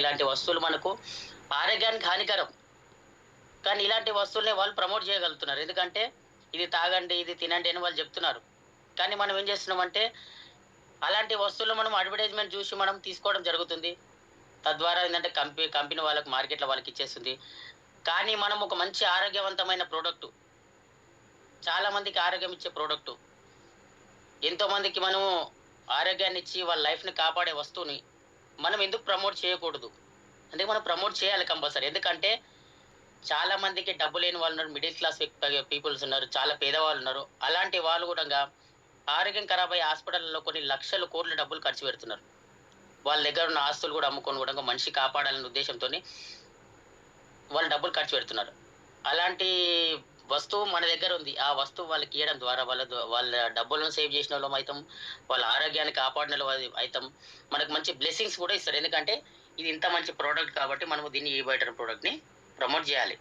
ఇలాంటి వస్తువులు మనకు ఆరోగ్యానికి హానికరం. కానీ ఇలాంటి వస్తువులనే వాళ్ళు ప్రమోట్ చేయగలుగుతున్నారు. ఎందుకంటే ఇది తాగండి, ఇది తినండి అని వాళ్ళు చెప్తున్నారు. కానీ మనం ఏం చేస్తున్నామంటే అలాంటి వస్తువులు మనం అడ్వర్టైజ్‌మెంట్ చూసి మనం తీసుకోవడం జరుగుతుంది. తద్వారా ఏందంటే కంపెనీ వాళ్ళకి మార్కెట్‌లో వాళ్ళకిచ్చేస్తుంది. కానీ మనం ఒక మంచి ఆరోగ్యవంతమైన ప్రొడక్టు, చాలా మందికి ఆరోగ్యం ఇచ్చే ప్రొడక్టు, ఎంతో మందికి మనము ఆరోగ్యాన్నిచ్చి వాళ్ళ లైఫ్‌ని కాపాడే వస్తువుని మనం ఎందుకు ప్రమోట్ చేయకూడదు? అంటే మనం ప్రమోట్ చేయాలి కంపల్సరీ. ఎందుకంటే చాలా మందికి డబ్బు లేని వాళ్ళున్నారు. మిడిల్ క్లాస్ పీపుల్స్ ఉన్నారు. చాలా పేదవాళ్ళున్నారు. అలాంటి వాళ్ళు గూడంగా ఆరోగ్యం ఖరాబయ్యి హాస్పిటల్‌లో కొన్ని లక్షలు, కోట్ల డబ్బులు ఖర్చు పెడుతున్నారు. వాళ్ళ దగ్గరున్న ఆస్తులు గూడా అమ్ముకొని గూడంగా మనిషి కాపాడాలనే ఉద్దేశ్యంతోని వాళ్ళు డబ్బులు ఖర్చు పెడుతున్నారు. అలాంటి వస్తువు మన దగ్గరుంది. ఆ వస్తువు వాళ్ళకియ్యడం ద్వారా వాళ్ళ డబ్బులను సేవ్ జేసినోళ్ళం అయితాం. వాళ్ళ ఆరోగ్యాన్ని కాపాడినోళ్ళం అయితాం. మనకు మంచి బ్లెస్సింగ్స్ గూడా ఇస్తారు. ఎందుకంటే ఇది ఇంత మంచి ప్రొడక్ట్ కాబట్టి మనము దీన్ని ఈ బెటర్ ప్రొడక్ట్‌ని ప్రమోట్ జేయాలి.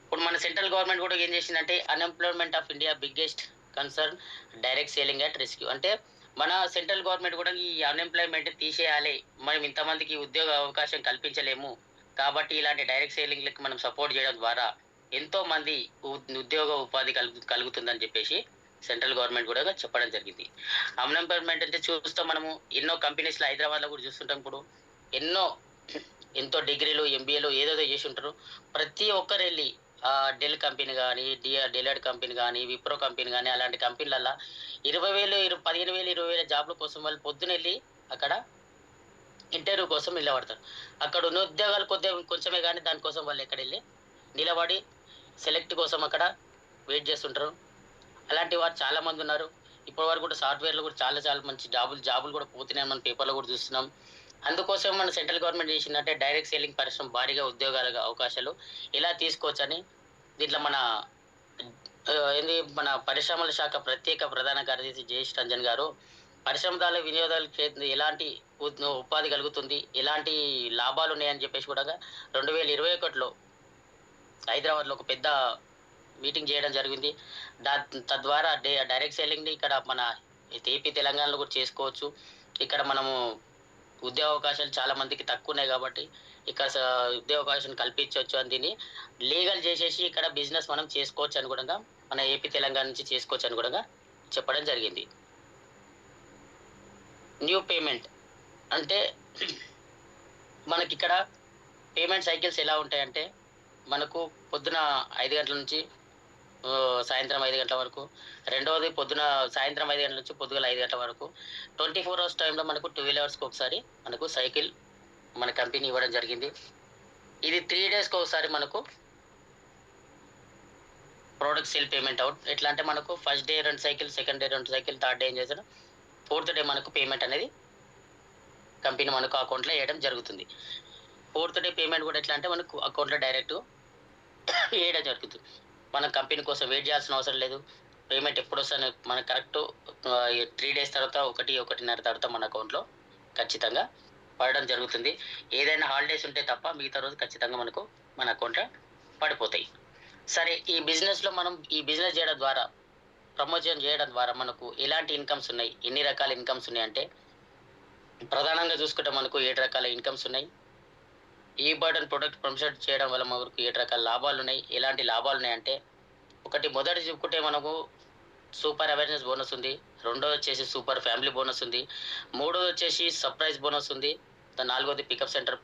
ఇప్పుడు మన సెంట్రల్ గవర్నమెంట్ గూడా ఏం జేసిందంటే unemployment of India biggest concern direct selling at rescue. అంటే మన సెంట్రల్ గవర్నమెంట్ గూడా ఈ అన్‌ఎంప్లాయ్‌మెంట్ తీసేయాలి. మనం ఇంతమందికి ఉద్యోగ అవకాశం కల్పించలేము. కాబట్టి ఇలాంటి డైరెక్ట్ సెల్లింగ్‌లకి మనం సపోర్ట్ జేయడం ద్వారా ఎంతో మంది ఉద్యోగ ఉపాధి కలుగుతుందని జెప్పేసి సెంట్రల్ గవర్నమెంట్ గూడా చెప్పడం జరిగింది. అన్‌ఎంప్లాయ్‌మెంట్ అంటే చూస్తాం మనము ఎన్నో కంపెనీస్‌లో హైదరాబాద్‌లో గూడా చూస్తుంటాం ఇప్పుడు. ఎన్నో ఎంతో డిగ్రీలు, ఎంబీఏలు ఏదేదో జేసుంటారు. ప్రతి ఒక్కరెళ్లి డెల్ కంపెనీ గాని, డెలాయిట్ కంపెనీ గాని, విప్రో కంపెనీ గాని అలాంటి కంపెనీలల్ల 20,000 15,000, 20,000 జాబ్‌ల కోసం వాళ్ళు పొద్దునెళ్లి అక్కడ ఇంటర్వ్యూ కోసం నిలబడతారు. అక్కడున్న ఉద్యోగాలు కొంచెమే గాని దానికోసం వాళ్ళెక్కడెళ్లి నిలబడి సెలెక్ట్ కోసం అక్కడ వెయిట్ జేస్తుంటారు. అలాంటి వారు చాలా మందున్నారు. ఇప్పటి వరకు కూడా సాఫ్ట్‌వేర్‌లో కూడా చాలా చాలా మంచి జాబులు కూడా పోతున్నాయని మనం పేపర్‌లో కూడా చూస్తున్నాం. అందుకోసం మన సెంట్రల్ గవర్నమెంట్ చేసిందంటే డైరెక్ట్ సెల్లింగ్ పరిశ్రమ భారీగా ఉద్యోగాల అవకాశాలు ఎలా తీసుకోవచ్చని దీంట్లో మన మన పరిశ్రమల శాఖ ప్రత్యేక ప్రధాన కార్యదర్శి జయేష్ రంజన్ గారు పరిశ్రమదారుల వినియోగదారులకి ఎలాంటి ఉపాధి కలుగుతుంది, ఎలాంటి లాభాలున్నాయని చెప్పేసి కూడా 2021లో హైదరాబాద్‌లో ఒక పెద్ద మీటింగ్ చేయడం జరిగింది. దా తద్వారా డైరెక్ట్ సెల్లింగ్‌ని ఇక్కడ మన ఏపీ, తెలంగాణలో కూడా చేసుకోవచ్చు. ఇక్కడ మనము ఉద్యోగావకాశాలు చాలా మందికి తక్కువున్నాయి గాబట్టి, ఇక్కడ ఉద్యోగావకాశం కల్పించొచ్చు అని దీన్ని లీగల్ జేసేసి ఇక్కడ బిజినెస్ మనం చేసుకోవచ్చని గూడంగా మన ఏపీ, తెలంగాణ నుంచి చేసుకోవచ్చని గూడంగా చెప్పడం జరిగింది. న్యూ పేమెంట్ అంటే మనకిక్కడ పేమెంట్ సైకిల్స్ ఎలా ఉంటాయంటే, మనకు పొద్దున 5 గంటల నుంచి సాయంత్రం 5 గంటల వరకు. రెండోది సాయంత్రం 5 గంటల నుంచి పొద్దుగాల 5 గంటల వరకు. 24 అవర్స్ టైమ్‌లో మనకు 12 అవర్స్‌కి ఒకసారి మనకు సైకిల్ మన కంపెనీ ఇవ్వడం జరిగింది. ఇది 3 డేస్‌కి ఒకసారి మనకు ప్రొడక్ట్ సేల్ పేమెంట్ అవుట్. ఎట్లా అంటే మనకు first day 2 cycle, second day 2 cycle, third day ఏం చేశారు, ఫోర్త్ డే మనకు పేమెంట్ అనేది కంపెనీ మనకు అకౌంట్‌లో ఎయడం జరుగుతుంది. ఫోర్త్ డే పేమెంట్ కూడా ఎట్లా అంటే మనకు అకౌంట్‌లో డైరెక్ట్ ఎయడం జరుగుతుంది. మనం కంపెనీ కోసం వెయిట్ చేయాల్సిన అవసరం లేదు. పేమెంట్ ఎప్పుడొస్తదని మనకు కరెక్టు 3 డేస్ తర్వాత 1, 1:30 తర్వాత మన అకౌంట్‌లో ఖచ్చితంగా పడడం జరుగుతుంది. ఏదైనా హాలిడేస్ ఉంటే తప్ప మిగతా రోజు ఖచ్చితంగా మనకు మన అకౌంట్‌లో పడిపోతాయి. సరే ఈ బిజినెస్ చేయడం ద్వారా, ప్రమోషన్ చేయడం ద్వారా మనకు ఎలాంటి ఇన్‌కమ్స్ ఉన్నాయి? ఎన్ని రకాల ఇన్‌కమ్స్ ఉన్నాయంటే ప్రధానంగా చూసుకుంటే మనకు 7 రకాల ఇన్‌కమ్స్ ఉన్నాయి. ఈ బర్డెన్ ప్రొడక్ట్ ప్రమోషన్ చేయడం వల్ల మనకు 7 రకాల లాభాలున్నాయి. ఎలాంటి లాభాలున్నాయంటే మొదటి చెప్పుకుంటే మనకు సూపర్ అవేర్‌నెస్ బోనస్ ఉంది. రెండోదొచ్చేసి సూపర్ ఫ్యామిలీ బోనస్ ఉంది. మూడోదొచ్చేసి సర్ప్రైజ్ బోనస్ ఉంది. నాలుగోది pickup centre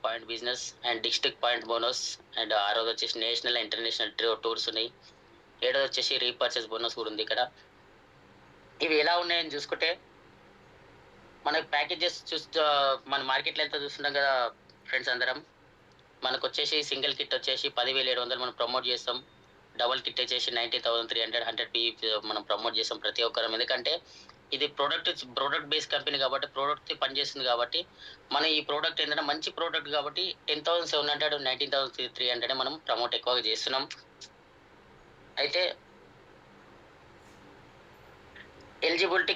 point business and district point bonus and ఆరోదొచ్చేసి నేషనల్, ఇంటర్నేషనల్ టూర్స్ ఉన్నాయి. ఏడోదొచ్చేసి రీపర్చేస్ బోనస్ కూడా ఉంది ఇక్కడ. ఇవి ఎలా ఉన్నాయని చూసుకుంటే మనకు ప్యాకేజెస్ మన మార్కెట్‌లో ఎంత చూస్తున్నాం కదా ఫ్రెండ్స్ అందరం. మనకొచ్చేసి సింగిల్ కిట్ వచ్చేసి 10,700 మనం ప్రమోట్ చేస్తాం. డబుల్ కిట్ వచ్చేసి 90,300 100 మనం ప్రమోట్ చేస్తాం ప్రతి ఒక్కరం. ఎందుకంటే ఇది ప్రొడక్ట్ బేస్ కంపెనీ కాబట్టి ప్రొడక్ట్‌కి పనిచేస్తుంది కాబట్టి మనం ఈ ప్రొడక్ట్ ఏంటంటే మంచి ప్రొడక్ట్ కాబట్టి 10,700, 19,300 మనం ప్రమోట్ ఎక్కువగా చేస్తున్నాం. అయితే ఎలిజిబిలిటీ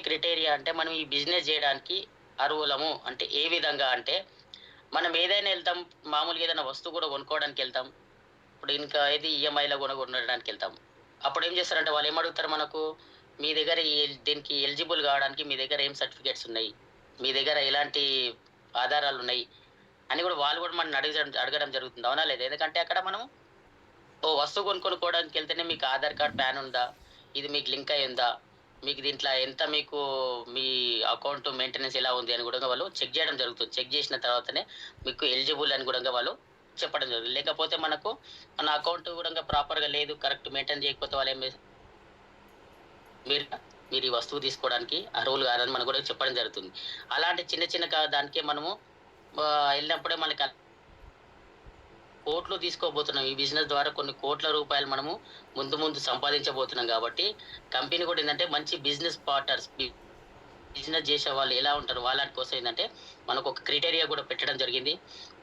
క్రైటీరియా అంటే మనం ఈ బిజినెస్ చేయడానికి అర్హులము. అంటే ఏ విధంగా అంటే మనం ఏదైనా వెళ్తాం, మామూలుగా ఏదైనా వస్తువు కూడా కొనుక్కోవడానికెళ్తాం. ఇప్పుడు ఇంకా ఈఎంఐలో కొనడానికెళ్తాం. అప్పుడేం చేస్తారంటే వాళ్ళేమడుగుతారు మనకు, మీ దగ్గర దీనికి ఎలిజిబుల్ కావడానికి మీ దగ్గర ఏం సర్టిఫికేట్స్ ఉన్నాయి? మీ దగ్గర ఎలాంటి ఆధారాలు ఉన్నాయి అని కూడా వాళ్ళు కూడా మనం అడగడం జరుగుతుంది, అవునా లేదా? ఎందుకంటే అక్కడ మనం ఓ వస్తువు కొనుక్కోవడానికి వెళ్తేనే మీకు ఆధార్ కార్డ్, పాన్ ఉందా? ఇది మీకు లింక్ అయి ఉందా? మీకు దీంట్లో ఎంత మీకు మీ అకౌంట్ మెయింటెనెన్స్ ఎలా ఉంది అని కూడా వాళ్ళు చెక్ చేయడం జరుగుతుంది. చెక్ చేసిన తర్వాతనే మీకు ఎలిజిబుల్ అని కూడా వాళ్ళు చెప్పడం జరుగుతుంది. లేకపోతే మనకు మన అకౌంట్ కూడా ప్రాపర్‌గా లేదు, కరెక్ట్ మెయింటైన్ చేయకపోతే వాళ్ళేం మీరు మీరు ఈ వస్తువు తీసుకోవడానికి అర్హులు కాదని మనకు కూడా చెప్పడం జరుగుతుంది. అలాంటి చిన్న చిన్న దానికే మనము ఎళ్ళినప్పుడే మనకు కోట్లు తీసుకోబోతున్నాం. ఈ బిజినెస్ ద్వారా కొన్ని కోట్ల రూపాయలు మనము ముందు ముందు సంపాదించబోతున్నాం కాబట్టి, కంపెనీ కూడా ఏందంటే మంచి బిజినెస్ పార్ట్నర్స్ బిజినెస్ చేసేవాళ్ళు ఎలా ఉంటారు? వాళ్ళ కోసం ఏందంటే మనకొక క్రైటీరియా కూడా పెట్టడం జరిగింది.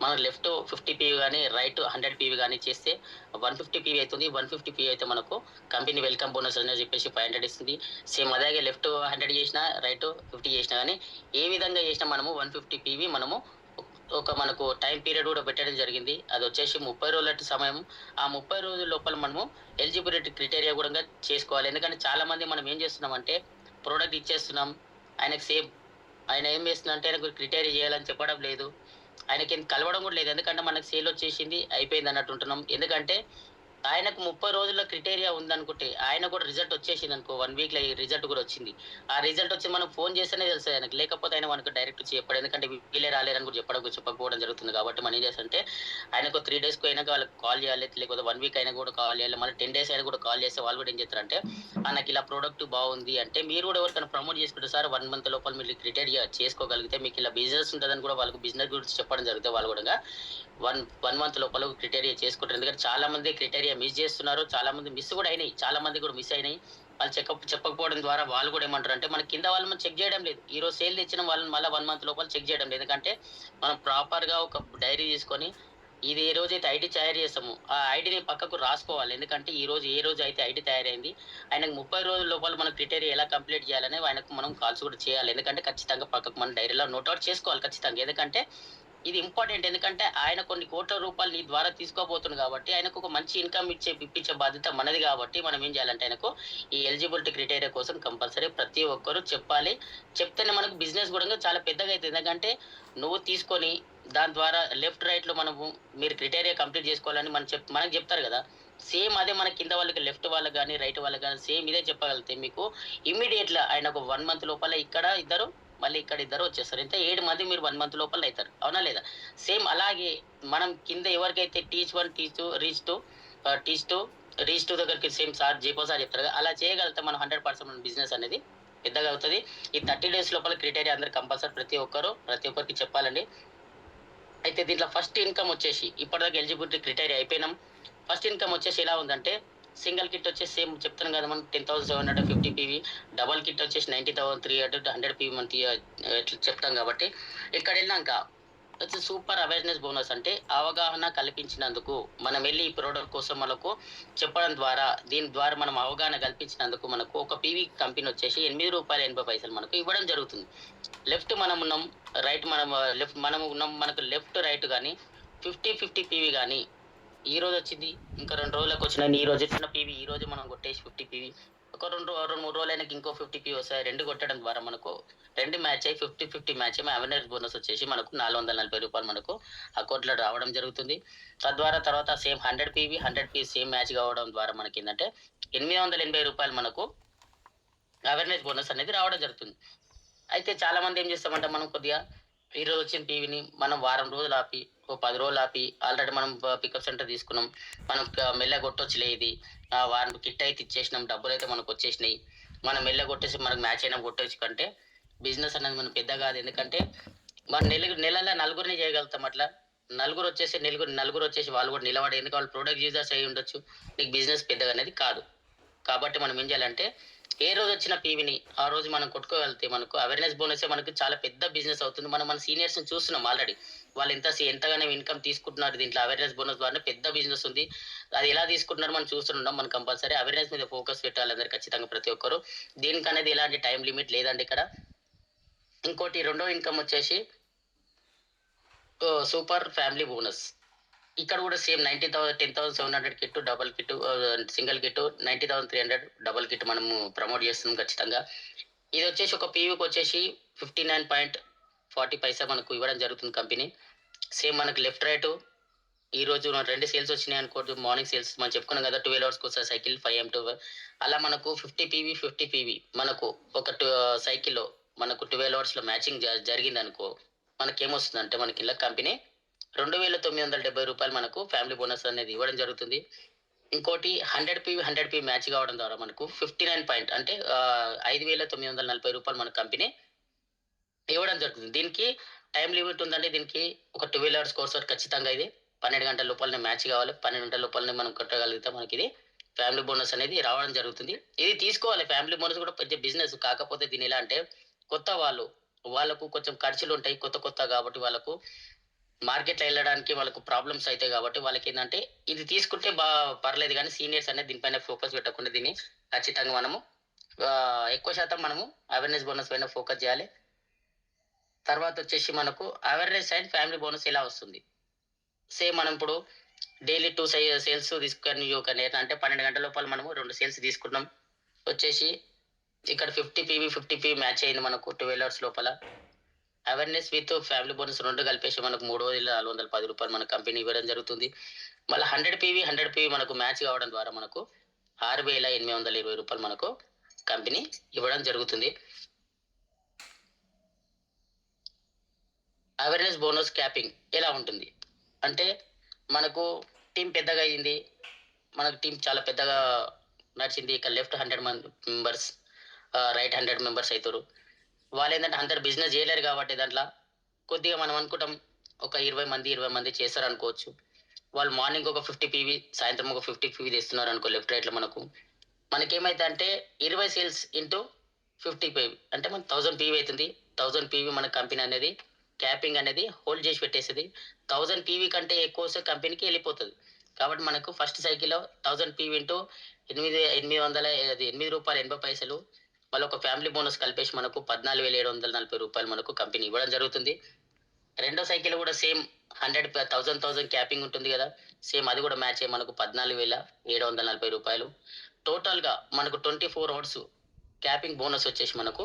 మనం లెఫ్ట్ 50 పీవీ గాని, రైట్ 100 పీవీ గాని చేస్తే 150 పీవీ అయితుంది. 150 పీవీ అయితే మనకు కంపెనీ వెల్కమ్ బోనస్ అని చెప్పేసి 500 ఇస్తుంది. సేమ్ అలాగే లెఫ్ట్ 100 చేసినా, రైట్ 50 చేసినా గాని ఏ విధంగా చేసినా మనము 150 పీవీ మనము ఒక మనకు టైమ్ పీరియడ్ కూడా పెట్టడం జరిగింది. అదొచ్చేసి 30 రోజుల సమయం. ఆ 30 రోజుల లోపల మనము ఎలిజిబిలిటీ క్రైటీరియా కూడా చేసుకోవాలి. ఎందుకంటే చాలా మంది మనం ఏం చేస్తున్నామంటే ప్రొడక్ట్ ఇచ్చేస్తున్నాం. ఆయనకు సేమ్ ఆయన ఏం చేస్తుందంటే ఆయనకు క్రైటీరియా చేయాలని చెప్పడం లేదు. ఆయనకి కలవడం కూడా లేదు. ఎందుకంటే మనకు సేల్ వచ్చేసింది, అయిపోయింది అన్నట్టు ఉంటున్నాం. ఎందుకంటే ఆయనకు 30 రోజుల్లో క్రైటీరియా ఉందనుకుంటే, ఆయన కూడా రిజల్ట్ వచ్చేసిందనుకో 1 వీక్‌లో ఈ రిజల్ట్ కూడా వచ్చింది. ఆ రిజల్ట్ వచ్చి మనం ఫోన్ చేస్తేనే తెలుస్తది ఆయనకి. లేకపోతే ఆయన మనకు డైరెక్ట్ చెప్పడు. ఎందుకంటే వీళ్ళే రాలేరని కూడా చెప్పకపోవడం జరుగుతుంది. కాబట్టి మనం ఏం చేస్తామంటే ఆయనకు 3 డేస్‌కో అయినాక వాళ్ళకి కాల్ చేయాలి. లేకపోతే 1 వీక్ అయినా కూడా కాల్ చేయాలి. మళ్ళీ 10 డేస్ అయినా కూడా కాల్ చేస్తే వాళ్ళు కూడా ఏం చేస్తారంటే, నాకు ఇలా ప్రొడక్ట్ బాగుంది అంటే మీరు కూడా ఎవరికైనా ప్రమోట్ చేసుకుంటే సార్ 1 మంత్ లోపల మీరు క్రైటీరియా చేసుకోగలిగితే మీకు ఇలా బిజినెస్ ఉంటదని కూడా వాళ్ళకి బిజినెస్ గురించి చెప్పడం జరుగుతుంది. వాళ్ళు కూడా 1 మంత్ లోపల క్రైటీరియా చేసుకుంటారు. ఎందుకంటే చాలా మంది క్రైటీరియా మిస్ చేస్తున్నారు. చాలా మంది మిస్ కూడా అయినాయి. చాలా మంది కూడా మిస్ అయినాయి. వాళ్ళు చెప్పకపోవడం ద్వారా వాళ్ళు కూడా ఏమంటారంటే మన కింద వాళ్ళని మనం చెక్ చేయడం లేదు. ఈరోజు సేల్ తెచ్చిన వాళ్ళని మళ్ళీ 1 మంత్ లోపల చెక్ చేయడం లేదు. ఎందుకంటే మనం ప్రాపర్‌గా ఒక డైరీ తీసుకొని ఇది ఏ రోజైతే ఐడీ తయారు చేస్తామో ఆ ఐడీని పక్కకు రాసుకోవాలి. ఎందుకంటే ఈరోజు ఏ రోజు అయితే ఐడీ తయారైంది ఆయనకు 30 రోజుల లోపల మనం క్రైటీరియా ఎలా కంప్లీట్ చేయాలని ఆయనకు మనం కాల్స్ కూడా చేయాలి. ఎందుకంటే ఖచ్చితంగా పక్కకు మనం డైరీలో నోట్ ఔట్ చేసుకోవాలి ఖచ్చితంగా. ఎందుకంటే ఇది ఇంపార్టెంట్. ఎందుకంటే ఆయన కొన్ని కోట్ల రూపాయలు నీ ద్వారా తీసుకోబోతుండు కాబట్టి, ఆయనకు ఒక మంచి ఇన్‌కమ్ ఇప్పించే బాధ్యత మనది కాబట్టి, మనం ఏం చేయాలంటే ఆయనకు ఈ ఎలిజిబిలిటీ క్రైటీరియా కోసం కంపల్సరీ ప్రతి ఒక్కరు చెప్పాలి. చెప్తేనే మనకు బిజినెస్ గూడంగా చాలా పెద్దగా అయితది. ఎందుకంటే నువ్వు తీసుకొని దాని ద్వారా లెఫ్ట్, రైట్‌లో మనము మీరు క్రైటీరియా కంప్లీట్ చేసుకోవాలని మనకు చెప్తారు గదా! సేమ్ అదే మన కింద వాళ్ళకి లెఫ్ట్ వాళ్ళకి గాని, రైట్ వాళ్ళకి గాని సేమ్ ఇదే చెప్పగలిగితే మీకు ఇమ్మీడియేట్‌గా ఆయన ఒక 1 మంత్ లోపల ఇక్కడ ఇద్దరు, మళ్ళీ ఇక్కడ ఇద్దరు వచ్చేస్తారు. అంటే 7 మంది మీరు 1 మంత్ లోపల అయితారు. అవునా లేదా? సేమ్ అలాగే మనం కింద ఎవరికైతే టీచ్ 1, టీచ్ 2, టీచ్ 2, రీచ్ 2 దగ్గరికి సేమ్ సార్ జేపీ సార్ చెప్తారు కదా! అలా చేయగలిగితే మనం 100% మన బిజినెస్ అనేది పెద్దగా అవుతది. ఈ 30 డేస్ లోపల క్రైటీరియా అందరూ కంపల్సరీ ప్రతి ఒక్కరికి చెప్పాలండి. అయితే దీంట్లో ఫస్ట్ ఇన్‌కమ్ వచ్చేసి ఇప్పటిదాకా ఎలిజిబిలిటీ క్రైటీరియా అయిపోయినాం. ఫస్ట్ ఇన్‌కమ్ వచ్చేసి ఎలా ఉందంటే సింగిల్ కిట్ వచ్చేసి సేమ్ చెప్తున్నాం కదా మనం 10,750 పీవీ, డబుల్ కిట్ వచ్చేసి 90,300 100 పీవీ మనం ఇట్లా చెప్తాం కాబట్టి ఇక్కడెళ్ళినాక వచ్చి సూపర్ అవేర్‌నెస్ బోనస్ అంటే అవగాహన కల్పించినందుకు మనం వెళ్లి ఈ ప్రొడక్ట్ కోసం మనకు చెప్పడం ద్వారా దీని ద్వారా మనం అవగాహన కల్పించినందుకు మనకు ఒక పీవీ కంపెనీ వచ్చేసి రూ. 8.80 మనకు ఇవ్వడం జరుగుతుంది. లెఫ్ట్ మనమున్నాం. మనము ఉన్నాం. మనకు లెఫ్ట్, రైట్ గాని 50 పీవీ గాని ఈరోజొచ్చింది. ఇంకా 2 రోజులకొచ్చినాయి. ఈరోజు ఇచ్చిన పీవీ ఈరోజు మనం కొట్టేసి 50 పీవీ. ఒక 2, 3 రోజులైనాక ఇంకో 50 పీవీ వస్తాయి. 2 కొట్టడం ద్వారా మనకు 2 మ్యాచ్ అయ్యి 50 మ్యాచ్ అయ్యి అవేర్‌నెస్ బోనస్ వచ్చేసి మనకు రూ. 440 మనకు అకౌంట్‌లో రావడం జరుగుతుంది. తద్వారా తర్వాత same 100 PV, 100 PV same match కావడం ద్వారా మనకేందంటే రూ. 880 మనకు అవేర్‌నెస్ బోనస్ అనేది రావడం జరుగుతుంది. అయితే చాలా మంది ఏం చేస్తామంటే మనం కొద్దిగా ఈరోజు వచ్చిన టీవీని మనం వారం రోజులు ఆపి, ఓ 10 రోజులు ఆపి ఆల్రెడీ మనం పికప్ సెంటర్ తీసుకున్నాం. మనం మెల్లగా కొట్టొచ్చులే ఇది. వారం కిట్ అయితే ఇచ్చేసినాం. డబ్బులైతే మనకొచ్చేసినాయి. మనం మెల్లగా కొట్టేసి మనకు మ్యాచ్ అయినా కొట్టొచ్చు కంటే బిజినెస్ అనేది మనం పెద్ద కాదు. ఎందుకంటే మనం నెలలో నలుగురిని చేయగలుగుతాం అట్లా. నలుగురొచ్చేసి వాళ్ళు కూడా నిలబడి ఎందుకంటే వాళ్ళు ప్రొడక్ట్ యూజర్స్ అయ్యి ఉండొచ్చు. నీకు బిజినెస్ పెద్దగా అనేది కాదు. కాబట్టి మనం ఏం చేయాలంటే ఏ రోజొచ్చిన పీవీని ఆ రోజు మనం కొట్టుకోగలిగితే మనకు అవేర్‌నెస్ బోనసే మనకు చాలా పెద్ద బిజినెస్ అవుతుంది. మనం మన సీనియర్స్‌ని చూస్తున్నాం ఆల్రెడీ. వాళ్ళు ఎంతగానో ఇన్‌కమ్ తీసుకుంటున్నారు దీంట్లో అవేర్‌నెస్ బోనస్ ద్వారానే పెద్ద బిజినెస్ ఉంది. అది ఎలా తీసుకుంటున్నారో మనం చూస్తున్నాం. మనం కంపల్సరీ అవేర్‌నెస్ మీద ఫోకస్ పెట్టాలి అందరూ ఖచ్చితంగా ప్రతి ఒక్కరు. దీనికనేది ఎలాంటి టైమ్ లిమిట్ లేదండి ఇక్కడ. ఇంకోటి రెండో ఇన్‌కమ్ వచ్చేసి సూపర్ ఫ్యామిలీ బోనస్. ఇక్కడ కూడా same 10,700 kit, double kit, single kit 90,300 double kit మనము ప్రమోట్ చేస్తున్నాం ఖచ్చితంగా. ఇదొచ్చేసి ఒక పీవీకొచ్చేసి 40 పైసా మనకు ఇవ్వడం జరుగుతుంది కంపెనీ. సేమ్ మనకు లెఫ్ట్ రైట్ ఈరోజు 2 సేల్స్ వచ్చినాయి అనుకోండి. మార్నింగ్ సేల్స్ మనం చెప్పుకున్నాం కదా! 12 అవర్స్‌కి ఒకసారి సైకిల్ 5 AM టు అలా మనకు 50 పీవీ, 50 పీవీ మనకు ఒక సైకిల్‌లో మనకు 12 అవర్స్‌లో మ్యాచింగ్ జరిగిందనుకో, మనకేమొస్తుందంటే మనకి ఇలా కంపెనీ రూ. 2,970 మనకు ఫ్యామిలీ బోనస్ అనేది ఇవ్వడం జరుగుతుంది. ఇంకోటి 100 పీవీ, 100 పీవీ మ్యాచ్ కావడం ద్వారా మనకు 59 పాయింట్ అంటే రూ. 5,940 మన కంపెనీ ఇవ్వడం జరుగుతుంది. దీనికి టైమ్ లిమిట్ ఉందండి. దీనికి ఒక 12 అవర్స్ కోర్స్ వర్క్ ఖచ్చితంగా ఇది. 12 గంటల లోపలనే మ్యాచ్ కావాలి. 12 గంటల లోపలనే మనం కట్టగలిగితే మనకిది ఫ్యామిలీ బోనస్ అనేది రావడం జరుగుతుంది. ఇది తీసుకోవాలి. ఫ్యామిలీ బోనస్ కూడా పెద్ద బిజినెస్. కాకపోతే దీన్ని ఎలా అంటే కొత్త వాళ్ళకు కొంచెం ఖర్చులుంటాయి. కొత్త కాబట్టి వాళ్ళకు మార్కెట్‌లో ఎళ్ళడానికి వాళ్ళకు ప్రాబ్లమ్స్ అయితాయి కాబట్టి వాళ్ళకేందంటే ఇది తీసుకుంటే పర్లేదు గానీ సీనియర్స్ అనేది దీనిపైన ఫోకస్ పెట్టకుండా దీన్ని ఖచ్చితంగా మనము ఎక్కువ శాతం మనము అవేర్‌నెస్ బోనస్ పైన ఫోకస్ జేయాలి. తర్వాతొచ్చేసి మనకు అవేర్‌నెస్ అండ్ ఫ్యామిలీ బోనస్ ఎలా వస్తుంది? సేమ్ మనం ఇప్పుడు డైలీ 2 సేల్స్ తీసుకొని ఒక అంటే 12 గంటల లోపల మనము 2 సేల్స్ తీసుకున్నాం. వచ్చేసి ఇక్కడ 50 పీవీ, 50 పీవీ మ్యాచ్ అయింది మనకు 12 అవర్స్ లోపల. అవేర్‌నెస్ విత్ ఫ్యామిలీ బోనస్ 2 కలిపేసి మనకు రూ. 3,410 మన కంపెనీ ఇవ్వడం జరుగుతుంది. మళ్ళా 100 పీవీ, 100 పీవీ మనకు మ్యాచ్ కావడం ద్వారా మనకు రూ. 6,820 మనకు కంపెనీ ఇవ్వడం జరుగుతుంది. అవేర్‌నెస్ బోనస్ క్యాపింగ్ ఎలా ఉంటుంది? అంటే మనకు టీమ్ పెద్దగా అయింది. మనకు టీమ్ చాలా పెద్దగా నడిచింది. ఇక లెఫ్ట్ 100 మెంబర్స్, రైట్ 100 మెంబర్స్ అయితుర్రు. వాళ్ళేందంటే అందరూ బిజినెస్ జేయలేరు గాబట్టి దాంట్ల కొద్దిగా మనం అనుకుంటాం ఒక 20 మంది చేశారనుకోవచ్చు. వాళ్ళు మార్నింగ్ ఒక 50 పీవీ, సాయంత్రం ఒక 50 పీవీ తెస్తున్నారనుకో లెఫ్ట్, రైట్‌లో మనకు. మనకేమైతదంటే 20 సేల్స్ ఇంటూ 50 పీవీ అంటే మనకు 1000 పీవీ అయితుంది. 1000 పీవీ మన కంపెనీ అనేది క్యాపింగ్ అనేది హోల్డ్ జేసి పెట్టేస్తది. 1000 పీవీ కంటే ఎక్కువొస్తే కంపెనీకి ఎళ్ళిపోతది. కాబట్టి మనకు ఫస్ట్ సైకిల్‌లో 1000 పీవీ ఇంటూ 800 అది రూ. 8.80 మళ్ళొక ఫ్యామిలీ బోనస్ కలిపేసి మనకు రూ. 14,740 మనకు కంపెనీ ఇవ్వడం జరుగుతుంది. రెండో సైకిల్ గూడా సేమ్ 1000 క్యాపింగ్ ఉంటుంది గదా! సేమ్ అది గూడా మ్యాచ్ అయ్యి మనకు రూ. 14,740 టోటల్‌గా మనకు 24 అవర్స్ క్యాపింగ్ బోనస్ వచ్చేసి మనకు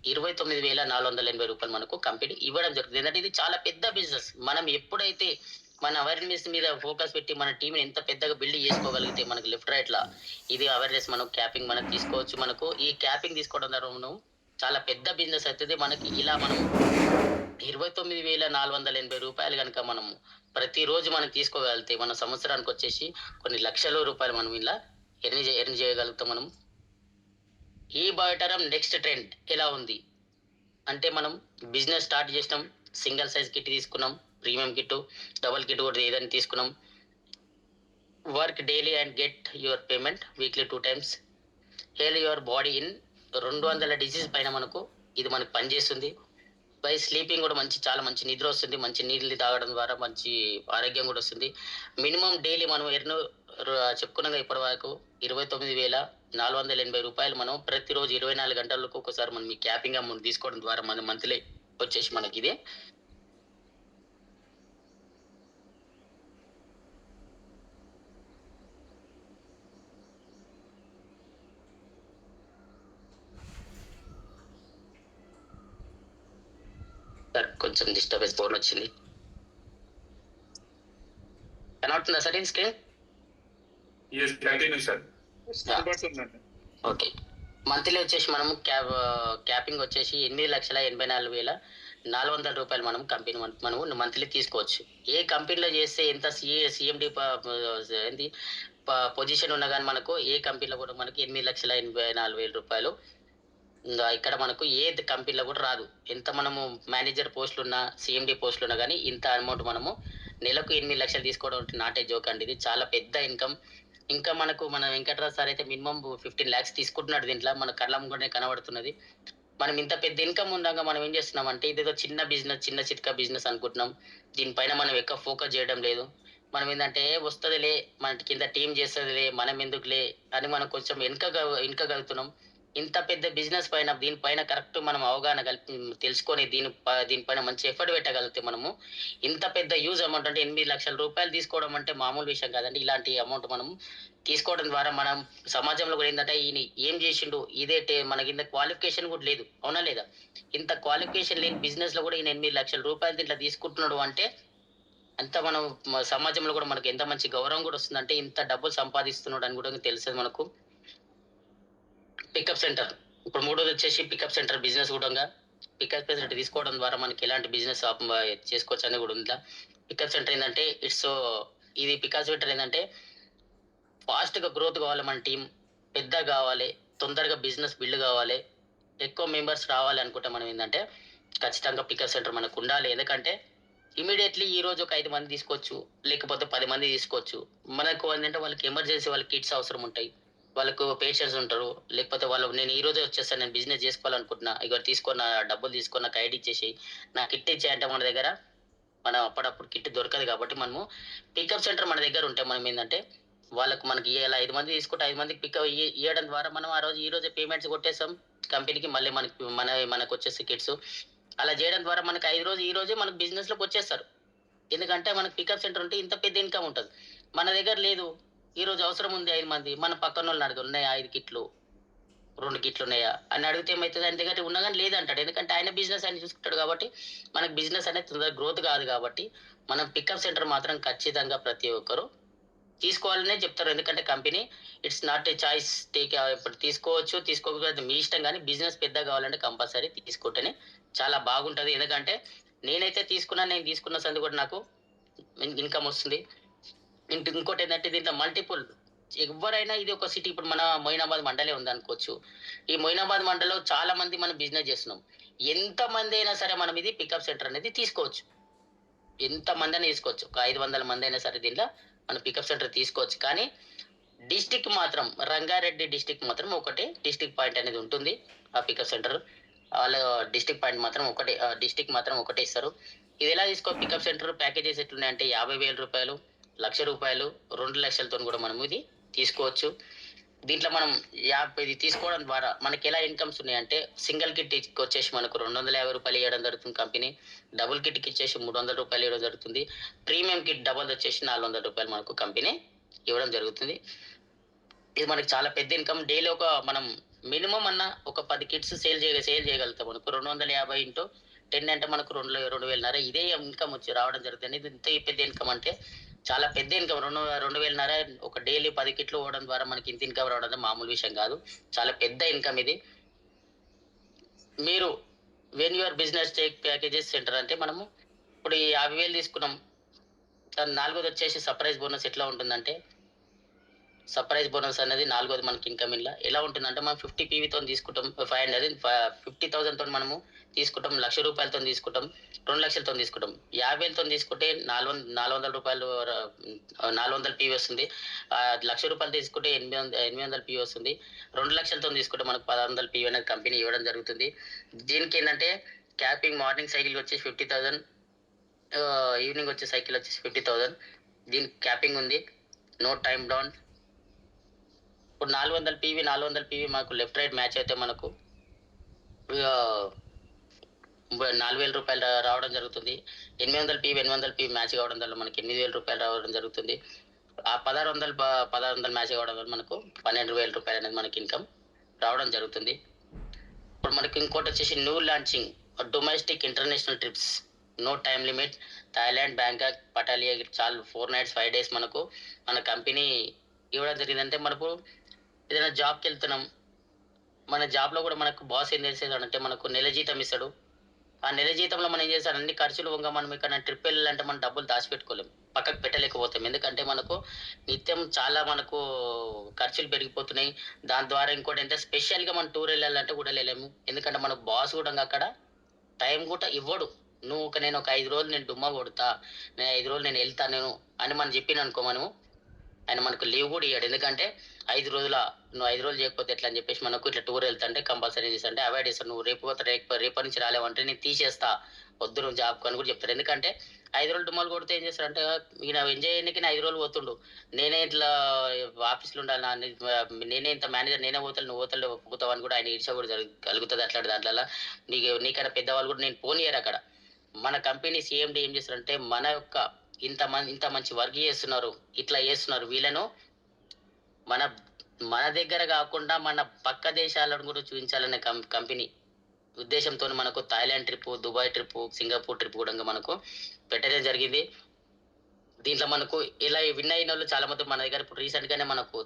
రూ. 29,480 మనకు కంపెనీ ఇవ్వడం జరుగుతుంది. ఎందుకంటే ఇది చాలా పెద్ద బిజినెస్. మనం ఎప్పుడైతే మన అవేర్‌నెస్ మీద ఫోకస్ పెట్టి మన టీమ్‌ని ఎంత పెద్దగా బిల్డ్ చేసుకోగలిగితే మనకు లెఫ్ట్, రైట్‌లా ఇది అవేర్‌నెస్ మనం క్యాపింగ్ మనం తీసుకోవచ్చు. మనకు ఈ క్యాపింగ్ తీసుకోవడం ద్వారా మనం చాలా పెద్ద బిజినెస్ అయితది. మనకి ఇలా మనం రూ. 29,480 గనుక మనం ప్రతిరోజు మనం తీసుకోగలిగితే మన సంవత్సరానికొచ్చేసి కొన్ని లక్షల రూపాయలు మనం ఇలా ఎర్న్ చేయగలుగుతాం మనం. ఈ బయోటరం నెక్స్ట్ ట్రెండ్ ఎలా ఉంది? అంటే మనం బిజినెస్ స్టార్ట్ చేసినాం. సింగిల్ సైజ్ కిట్ తీసుకున్నాం. ప్రీమియం కిట్, డబుల్ కిట్ కూడా ఏదైనా తీసుకున్నాం. Work daily and get your payment weekly 2 times. Heal your body in 200 disease పైన మనకు ఇది మనకు పనిచేస్తుంది. బై స్లీపింగ్ కూడా చాలా మంచి నిద్ర వస్తుంది. మంచి నీళ్ళు తాగడం ద్వారా మంచి ఆరోగ్యం కూడా వస్తుంది. మినిమం డైలీ మనం చెప్పుకున్నాం ఇప్పటి వరకు రూ. 29,480 మనం ప్రతిరోజు 24 గంటలకు ఒకసారి మనం ఈ క్యాపింగ్ అమౌంట్ తీసుకోవడం ద్వారా మన మంత్లీ వచ్చేసి మనకి ఇది సార్ కొంచెం డిస్టర్బెన్స్ ఫోన్ వచ్చింది. కనబడుతుందా సార్ ఇది స్క్రీన్? ఓకే. మంత్లీ వచ్చేసి మనము క్యాపింగ్ వచ్చేసి రూ. 8,84,400 మనం కంపెనీ మనము మంత్లీ తీసుకోవచ్చు. ఏ కంపెనీలో చేస్తే ఎంత సీఎండీ ఏంది పొజిషన్ ఉన్నా గానీ మనకు ఏ కంపెనీలో కూడా మనకి రూ. 8,84,000 ఇక్కడ మనకు ఏ కంపెనీలో కూడా రాదు. ఎంత మనము మేనేజర్ పోస్టులున్నా, సీఎండీ పోస్టులున్నా గానీ ఇంత అమౌంట్ మనము నెలకు 8 లక్షలు తీసుకోవడం అంటే నాట్ ఏ జోక్ అండి. ఇది చాలా పెద్ద ఇన్‌కమ్. ఇంకా మనకు మన వెంకటరాజ్ సార్ అయితే మినిమమ్ 15 లాక్స్ తీసుకుంటున్నాడు దీంట్లో. మన కళ్ళ ముంగటనే కనబడుతున్నది. మనం ఇంత పెద్ద ఇన్‌కమ్ ఉండంగా మనం ఏం చేస్తున్నామంటే ఇదేదో చిన్న బిజినెస్, చిన్న చిట్కా బిజినెస్ అనుకుంటున్నాం. దీనిపైన మనం ఎక్కువ ఫోకస్ చేయడం లేదు. మనం ఏందంటే వస్తదిలే, మన కింద టీమ్ చేస్తదిలే, మనం ఎందుకులే అని మనం కొంచెం వెనకగలుగుతున్నాం. ఇంత పెద్ద బిజినెస్ పైన దీనిపైన కరెక్ట్ మనం అవగాహన తెలుసుకొని దీనిపైన మంచి ఎఫర్ట్ పెట్టగలిగితే మనము ఇంత పెద్ద యూజ్ అమౌంట్ అంటే 8,00,000 తీసుకోవడం అంటే మామూలు విషయం కాదండి. ఇలాంటి అమౌంట్ మనం తీసుకోవడం ద్వారా మనం సమాజంలో కూడా ఏంటంటే ఈయన ఏం చేసిండు ఇదే మనకి ఇంత క్వాలిఫికేషన్ కూడా లేదు, అవునా లేదా? ఇంత క్వాలిఫికేషన్ లేని బిజినెస్ లో కూడా ఈయన 8,00,000 దీంట్లో తీసుకుంటున్నాడు అంటే అంత మనం సమాజంలో కూడా మనకి ఎంత మంచి గౌరవం కూడా వస్తుందంటే ఇంత డబ్బులు సంపాదిస్తున్నాడు అని కూడా తెలుస్తుంది మనకు. Pickup centre. ఇప్పుడు మూడోదొచ్చేసి పికప్ సెంటర్ బిజినెస్ గూడంగా. పికప్ ఫెసిలిటీ తీసుకోవడం ద్వారా మనకి ఎలాంటి బిజినెస్ చేసుకోవచ్చని గూడా ఉందిలా. పికప్ సెంటర్ ఏందంటే ఇది పికప్ సెంటర్ ఏందంటే ఫాస్ట్‌గా గ్రోత్ గావాలి మన టీమ్. పెద్దగా గావాలి. తొందరగా బిజినెస్ బిల్డ్ గావాలి. ఎక్కువ మెంబర్స్ రావాలి అనుకుంటే మనం ఏందంటే ఖచ్చితంగా పికప్ సెంటర్ మనకుండాలి. ఎందుకంటే ఇమ్మీడియేట్‌లీ ఈరోజు ఒక 5 మంది తీసుకోవచ్చు. లేకపోతే 10 మంది తీసుకోవచ్చు. మనకు ఏందంటే వాళ్ళకి ఎమర్జెన్సీ వాళ్ళకి కిట్స్ అవసరం ఉంటాయి. వాళ్ళకు పేషెంట్స్ ఉంటారు. లేకపోతే వాళ్ళు నేను ఈరోజే వచ్చేస్తాను. నేను బిజినెస్ జేసుకోవాలనుకుంటున్నా. ఇగో తీసుకో నా డబ్బులు తీసుకో నాకు ఐడీ ఇచ్చేసేయి. నా కిట్ ఇచ్చేయి అంటే మన దగ్గర మనం అప్పుడప్పుడు కిట్ దొరకదు కాబట్టి మనము పికప్ సెంటర్ మన దగ్గర ఉంటే మనం ఏందంటే మనకి ఇలా 5 మంది తీసుకుంటే 5 మందికి పికప్ ఇయ్యడం ద్వారా మనం ఆ రోజు ఈరోజే పేమెంట్స్ కొట్టేసాం కంపెనీకి. మళ్ళీ మనకొచ్చేసి కిట్స్. అలా జేయడం ద్వారా మనకు ఈ రోజే మనకు బిజినెస్‌లోకి వచ్చేస్తారు. ఎందుకంటే మనకు పికప్ సెంటర్ ఉంటే ఇంత పెద్ద ఇన్‌కమ్ ఉంటది. మన దగ్గర లేదు. ఈరోజు అవసరం ఉంది 5 మంది. మన పక్కనోళ్ళని అడగాలి. ఉన్నాయా 5 కిట్లు? 2 కిట్లున్నాయా? అని అడిగితే ఏమైతది ఆయన దగ్గర ఉన్నా గాని లేదంటాడు. ఎందుకంటే ఆయన బిజినెస్ ఆయన చూసుకుంటాడు కాబట్టి, మనకు బిజినెస్ అనేది తొందరగా గ్రోత్ కాదు కాబట్టి, మనం పికప్ సెంటర్ మాత్రం ఖచ్చితంగా ప్రతి ఒక్కరు తీసుకోవాలనే చెప్తారు. ఎందుకంటే company it's not a choice. ఇప్పుడు తీసుకోవచ్చు, తీసుకోకపోతే మీ ఇష్టం గానీ బిజినెస్ పెద్దగా కావాలంటే కంపల్సరీ తీసుకుంటేనే చాలా బాగుంటది. ఎందుకంటే నేనైతే తీసుకున్నాను. నేను తీసుకున్న సంది కూడా నాకు ఇన్‌కమ్ వస్తుంది. ఇంకోటేంటంటే దీంట్లో మల్టిపుల్ ఎవ్వరైనా ఇది ఒక సిటీ ఇప్పుడు మన మొయినాబాద్ మండలే ఉందనుకోవచ్చు. ఈ మొయినాబాద్ మండలంలో చాలా మంది మనం బిజినెస్ చేస్తున్నాం. ఎంతమంది అయినా సరే మనం ఇది పికప్ సెంటర్ అనేది తీసుకోవచ్చు. ఎంతమందైనా తీసుకోవచ్చు. ఒక 500 మందైనా సరే దీంట్లో మనం పికప్ సెంటర్ తీసుకోవచ్చు. కానీ డిస్ట్రిక్ట్ మాత్రం రంగారెడ్డి డిస్ట్రిక్ట్ మాత్రం ఒకటే డిస్ట్రిక్ట్ పాయింట్ అనేది ఉంటుంది. ఆ పికప్ సెంటర్. ఆళ్ళు డిస్ట్రిక్ట్ పాయింట్ మాత్రం ఒకటే డిస్ట్రిక్ట్ మాత్రం ఒకటే ఇస్తారు. ఇదెలా పికప్ సెంటర్ ప్యాకేజెస్ ఎట్లున్నాయంటే రూ. 50,000, రూ. 1,00,000, 2,00,000తోని కూడా మనం ఇది తీసుకోవచ్చు. దీంట్లో మనం ఇది తీసుకోవడం ద్వారా మనకెలా ఇన్‌కమ్స్ ఉన్నాయంటే సింగిల్ కిట్‌కొచ్చేసి మనకు రూ. 250 ఇయ్యడం జరుగుతుంది కంపెనీ. డబుల్ కిట్‌కిచ్చేసి రూ. 300 ఇవ్వడం జరుగుతుంది. ప్రీమియం కిట్ డబల్‌దొచ్చేసి రూ. 400 మనకు కంపెనీ ఇవ్వడం జరుగుతుంది. ఇది మనకి చాలా పెద్ద ఇన్‌కమ్. డైలీ మనం మినిమమ్ ఒక 10 కిట్స్ సేల్ చేయగలుగుతాం. మనకు 250 ఇంటూ 10 అంటే మనకు 2,500 ఇదే ఇన్‌కమ్ రావడం జరుగుతుంది. ఇది ఇంత పెద్ద ఇన్‌కమ్ అంటే చాలా పెద్ద ఇన్‌కమ్. 2,500 ఒక డైలీ 10 కిట్లు పోవడం ద్వారా మనకి ఇంత ఇన్‌కమ్ రావడం అంటే మామూలు విషయం కాదు. చాలా పెద్ద ఇన్‌కమ్ ఇది. మీరు when your business take packages centre అంటే మనము ఇప్పుడు ఈ 50,000 తీసుకున్నాం. నాలుగోదొచ్చేసి సర్ప్రైజ్ బోనస్ ఎట్లా ఉంటుందంటే సర్ప్రైజ్ బోనస్ అనేది నాలుగోది మనకి ఇన్‌కమ్ ఇలా ఎలా ఉంటుందంటే మనం 50 పీవీతోని తీసుకుంటాం. 50,000తోని మనము తీసుకుంటాం. రూ. 1,00,000 తీసుకుంటాం. 2,00,000తోని తీసుకుంటాం. 50,000తోని తీసుకుంటే రూ. 400 పీవీ వస్తుంది. రూ. 1,00,000 తీసుకుంటే 800 పీవీ వస్తుంది. 2,00,000తోని తీసుకుంటే మనకు 1,600 పీవీ అనేది కంపెనీ ఇవ్వడం జరుగుతుంది. దీనికేందంటే క్యాపింగ్ మార్నింగ్ సైకిల్ వచ్చేసి 50,000, ఈవినింగ్ వచ్చే సైకిల్ వచ్చేసి 50,000. దీనికి క్యాపింగ్ ఉంది. No time down. ఇప్పుడు 400 పీవీ మాకు లెఫ్ట్ రైట్ మ్యాచ్ అయితే మనకు ఆహ్, రూ. 4,000 రావడం జరుగుతుంది. 800 పీవీ మ్యాచ్ కావడం వల్ల మనకి రూ. 8,000 రావడం జరుగుతుంది. ఆ 1600 మ్యాచ్ కావడం వల్ల మనకు రూ. 12,000 అనేది మనకి ఇన్‌కమ్ రావడం జరుగుతుంది. ఇప్పుడు మనకి ఇంకోటొచ్చేసి new launching domestic international trips. No time limit. Thailand, Bangkok, Pattaya చాలు 4 నైట్స్ 5 డేస్ మనకు మన కంపెనీ ఇవ్వడం జరిగిందంటే మనకు ఏదైనా జాబ్‌కెళ్తున్నాం. మన జాబ్‌లో గూడా మనకు బాస్ ఏం చేసేసాడంటే మనకు నెల జీతం ఇస్తాడు. ఆ నెల జీతంలో మనం ఏం చేస్తాం అన్ని ఖర్చులు మనం ఎక్కడైనా ట్రిప్ వెళ్ళాలంటే మనం డబ్బులు దాచిపెట్టుకోలేం. పక్కకు పెట్టలేకపోతాం. ఎందుకంటే నిత్యం చాలా ఖర్చులు పెరిగిపోతున్నాయి. దాని ద్వారా ఇంకోటంటే స్పెషల్‌గా మనం టూర్ ఎళ్ళాలంటే కూడా ఎళ్ళలేము. ఎందుకంటే మనకు బాస్ గూడా అక్కడ టైం గూడా ఇవ్వడు. నేనొక 5 రోజులు నేను డుమ్మా కొడతా. నేను 5 రోజులు నేనెళ్తా అని మనం చెప్పిననుకో ఆయన మనకు లీవ్ గూడా ఇయ్యడు. ఎందుకంటే 5 రోజులా? నువ్వు 5 రోజులు చేయకపోతే ఎట్లా అని చెప్పేసి మనకు ఇట్లా టూర్ ఎళ్తుంటే కంపల్సరీ ఏం చేస్తాడంటే అవాయిడ్ చేస్తాడు. నువ్వు రేపటి నుంచి రాలేవంటే నేను తీసేస్తా. వద్దు నువ్వు జాబ్‌కి అని కూడా చెప్తాడు. ఎందుకంటే 5 రోజులు డుమ్మాలు కొడితే ఏం చేస్తాడంటే, ఈయన ఎంజాయ్ చేయనీకి 5 రోజులు పోతుండు. నేనే ఇట్లా ఆఫీస్‌లో ఉండాలి నేనే ఇంత మేనేజర్ నేనే పోతలే, నువ్వు పోతావు అని కూడా ఆయన ఈర్ష్య కూడా కలుగుతది అట్లాంటి దాంట్లల్ల. నీకన్నా పెద్దవాళ్ళు కూడా నేను పోనీయరక్కడ. మన కంపెనీ సీఎండీ ఏం చేస్తారంటే, మన యొక్క ఇంత మంచి వర్క్ చేస్తున్నారు, ఇట్లా చేస్తున్నారు. వీళ్ళను మన మన దగ్గర గాకుండా మన పక్క దేశాలను కూడా చూయించాలనే కంపెనీ ఉద్దేశంతోని మనకు Thailand trip, Dubai trip, Singapore trip గూడంగా మనకు పెట్టడం జరిగింది. దీంట్లో మనకు ఇలా విన్ అయినోళ్ళు చాలా మంది మన దగ్గర ఇప్పుడు రీసెంట్‌గానే మనకు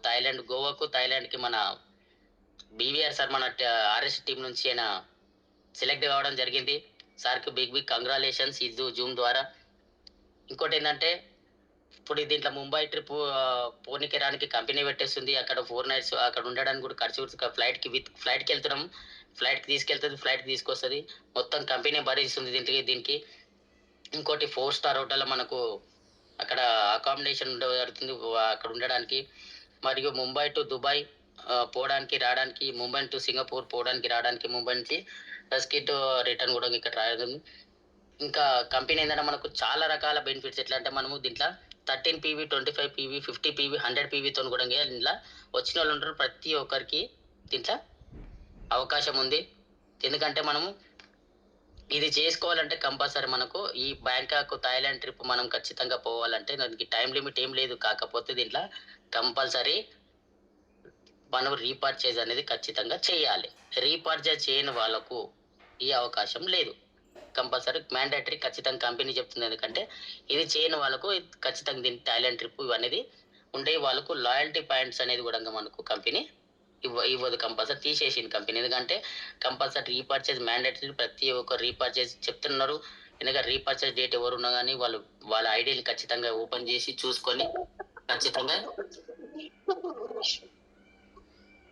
థాయిలాండ్‌కి మన బీవీఆర్ సార్ మన ఆర్ఎస్ టీమ్ నుంచి ఆయన సెలెక్ట్ కావడం జరిగింది. సార్‌కి బిగ్ కంగ్రాలేషన్స్ ఈ జూమ్ ద్వారా. ఇంకోటేందంటే ఇప్పుడు దీంట్లో ముంబై ట్రిప్ పోనీకి రానికి కంపెనీ పెట్టేస్తుంది. అక్కడ 4 నైట్స్ అక్కడ ఉండడానికి కూడా ఖర్చు ఫ్లైట్‌కెళ్తున్నాం. ఫ్లైట్‌కి తీసుకెళ్తది, ఫ్లైట్‌కి తీసుకొస్తది. మొత్తం కంపెనీ భరిస్తుంది దీనికి. ఇంకోటి 4 స్టార్ హోటల్‌లో మనకు అక్కడ అకామిడేషన్ జరుగుతుంది. అక్కడ ఉండడానికి. మరియు ముంబై టు దుబాయ్ పోవడానికి, రావడానికి, ముంబై టు సింగపూర్ పోవడానికి, రావడానికి, ముంబై నుంచి బస్‌కి రిటర్న్ కూడా ఇక్కడ రావడం. ఇంకా కంపెనీ ఏందంటే మనకు చాలా రకాల బెనిఫిట్స్ ఎట్లా అంటే మనము దీంట్లో 13 పీవీ, 25 పీవీ, 50 పీవీ, 100 పీవీతోని కూడా ఇందులో వచ్చినోళ్ళు ఉంటారు. ప్రతి ఒక్కరికి దీంట్లో అవకాశం ఉంది. ఎందుకంటే మనము ఇది చేసుకోవాలంటే కంపల్సరీ మనకు ఈ బ్యాంకాక్, థాయిలాండ్ ట్రిప్ మనం ఖచ్చితంగా పోవాలంటే దానికి టైం లిమిట్ ఏం లేదు. కాకపోతే దీంట్లో కంపల్సరీ మనం రీపర్చేజ్ అనేది ఖచ్చితంగా చేయాలి. రీపర్చేజ్ చేయని వాళ్ళకు ఈ అవకాశం లేదు. కంపల్సరీ మ్యాండేటరీ ఖచ్చితంగా కంపెనీ చెప్తుంది. ఎందుకంటే ఇది చేయని వాళ్ళకు ఖచ్చితంగా దీని థాయిలాండ్ ట్రిప్ ఇవనేది ఉండే వాళ్ళకు లాయల్టీ పాయింట్స్ అనేది కూడా మనకు కంపెనీ ఇవ్వదు. కంపల్సరీ తీసేసింది కంపెనీ. ఎందుకంటే కంపల్సరీ రీపర్చేజ్ మ్యాండేటరీ, ప్రతి ఒక్క రీపర్చేజ్ చెప్తున్నారు. ఎందుకంటే రీపర్చేజ్ డేట్ ఎవరు ఉన్నా కానీ వాళ్ళ ఐడీని ఖచ్చితంగా ఓపెన్ చేసి చూసుకొని ఖచ్చితంగా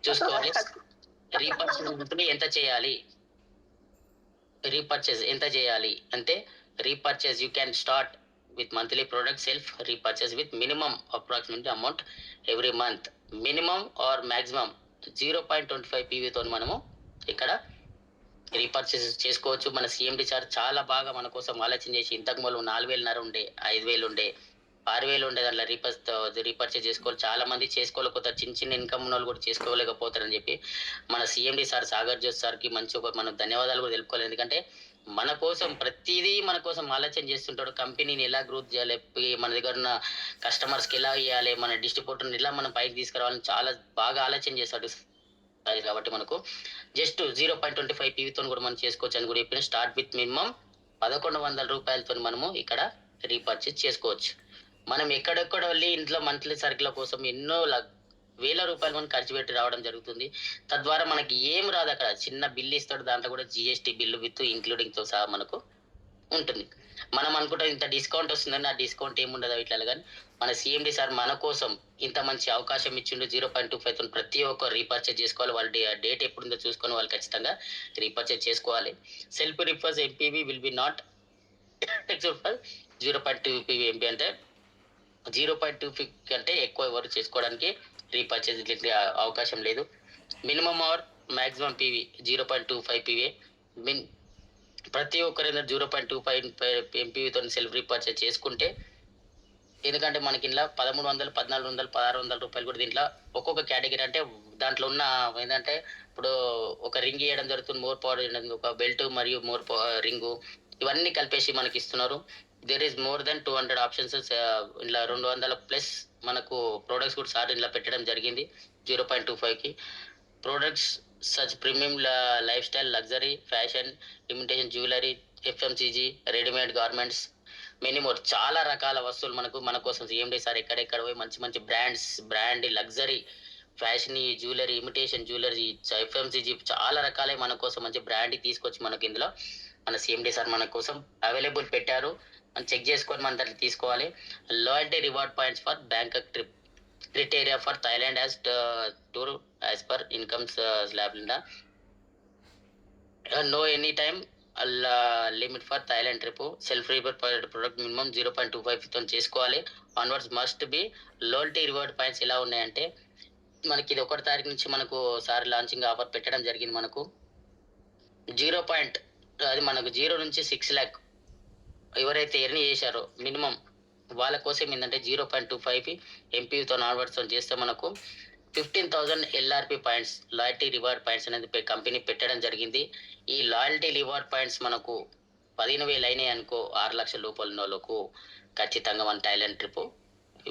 చూసుకోవాలి. రీపర్చేజ్ ఎంత చేయాలి అంటే repurchase you can start with monthly product self repurchase with minimum approximately amount every month. Minimum or maximum 0.25 పీవీతో మనము ఇక్కడ రీపర్చేస్ చేసుకోవచ్చు. మన సీఎండి సార్ చాలా బాగా మన కోసం ఆలోచన చేసి ఇంతకు మూలం 4,500 ఉండే, 5,000 ఉండే, 6,000 ఉండే దాంట్లో రీపర్చేజ్ చేసుకోవాలి. చాలా మంది చేసుకోలేకపోతారు. చిన్న ఇన్కమ్ ఉన్న వాళ్ళు కూడా చేసుకోలేకపోతారని చెప్పి మన సీఎండి సార్ సాగర్ జోస్ సార్కి మంచి మనం ధన్యవాదాలు కూడా తెలుపుకోవాలి. ఎందుకంటే మన కోసం ప్రతిదీ మన కోసం ఆలోచన చేస్తుంటాడు. కంపెనీని ఎలా గ్రోత్ చేయాలి, మన దగ్గర ఉన్న కస్టమర్స్కి ఎలా ఇవ్వాలి, మన డిస్ట్రిబ్యూటర్ని ఎలా మనం పైకి తీసుకురావాలని చాలా బాగా ఆలోచన చేస్తాడు. కాబట్టి మనకు జస్ట్ 0.25 పీవీతో కూడా మనం చేసుకోవచ్చు అని కూడా చెప్పిన. స్టార్ట్ విత్ మినిమం 1,100 రూపాయలతో మనము ఇక్కడ రీపర్చేజ్ చేసుకోవచ్చు. మనం ఎక్కడెక్కడ వెళ్ళి ఇంట్లో మంత్లీ సరుకుల కోసం ఎన్నో వేల రూపాయలు మనం ఖర్చు పెట్టి రావడం జరుగుతుంది. తద్వారా మనకి ఏం రాదు. అక్కడ చిన్న బిల్లు ఇస్తాడు, దాంట్లో కూడా జిఎస్టీ బిల్లు విత్ ఇంక్లూడింగ్ తో సహా మనకు ఉంటుంది. మనం అనుకుంటాం ఇంత డిస్కౌంట్ వస్తుందని, ఆ డిస్కౌంట్ ఏముండదు ఇట్లా. కానీ మన సీఎండి సార్ మన కోసం ఇంత మంచి అవకాశం ఇచ్చిండు. 0.25 తో ప్రతి ఒక్క రీపర్చేజ్ చేసుకోవాలి. వాళ్ళ డేట్ ఎప్పుడుందో చూసుకొని వాళ్ళు ఖచ్చితంగా రీపర్చేజ్ చేసుకోవాలి. Self refers MPV will be not except for 0.2 PV. MP అంటే 0.25 కంటే ఎక్కువ ఎవరు చేసుకోవడానికి రీపర్చేజ్ అవకాశం లేదు. Minimum or maximum PV 0.25 PV. ప్రతి ఒక్కరు 0.25 ఎంపీవీతో సెల్ఫ్ రీపర్చేజ్ చేసుకుంటే, ఎందుకంటే మనకి ఇలా 1,300, 1,400, 1,600 రూపాయలు కూడా దీంట్లో ఒక్కొక్క కేటగిరీ అంటే దాంట్లో ఉన్న ఏంటంటే ఇప్పుడు ఒక రింగ్ ఇవ్వడం జరుగుతుంది, మోర్ పవర్, ఒక బెల్ట్ మరియు మోర్ రింగు ఇవన్నీ కలిపేసి మనకి ఇస్తున్నారు. There is more than 200 options. ఇలా 200+ మనకు ప్రోడక్ట్స్ కూడా సార్ ఇలా పెట్టడం జరిగింది 0.25కి. Products such premium life style, luxury, fashion, imitation jewellery, FMCG, readymade garments, many more. చాలా రకాల వస్తువులు మన కోసం సీఎండీ సార్ ఎక్కడెక్కడ పోయి మంచి brand luxury, fashion jewellery, imitation jewellery, FMCG చాలా రకాలే మన కోసం మంచి బ్రాండ్ తీసుకొచ్చి మనకి ఇందులో మన సీఎండీ సార్ మన కోసం అవైలబుల్ పెట్టారు. మనం చెక్ చేసుకొని మన దాంట్లో తీసుకోవాలి. Loyalty reward points for Bangkok trip, criteria for Thailand as tour as per incomes slab లిండా. No any time limit for Thailand trip. Self reward product minimum 0.25తో చేసుకోవాలి. Onwards must be. Loyalty reward points ఎలా ఉన్నాయంటే మనకి ఇది 1 తారీఖు నుంచి మనకు సార్ లాంచింగ్ ఆఫర్ పెట్టడం జరిగింది. మనకు 0 నుంచి 6 lakh ఎవరైతే ఎర్న్ చేశారో మినిమం వాళ్ళ కోసం ఏంటంటే 0.25 ఎంపీతో ఆన్వర్డ్స్ చేస్తే మనకు 15,000 LRP points loyalty reward points అనేది కంపెనీ పెట్టడం జరిగింది. ఈ లాయల్టీ రివార్డ్ పాయింట్స్ మనకు 15,000 అయినాయి అనుకో 6 లక్షల లోపల ఉన్న వాళ్ళకు ఖచ్చితంగా మన థాయిలాండ్ ట్రిప్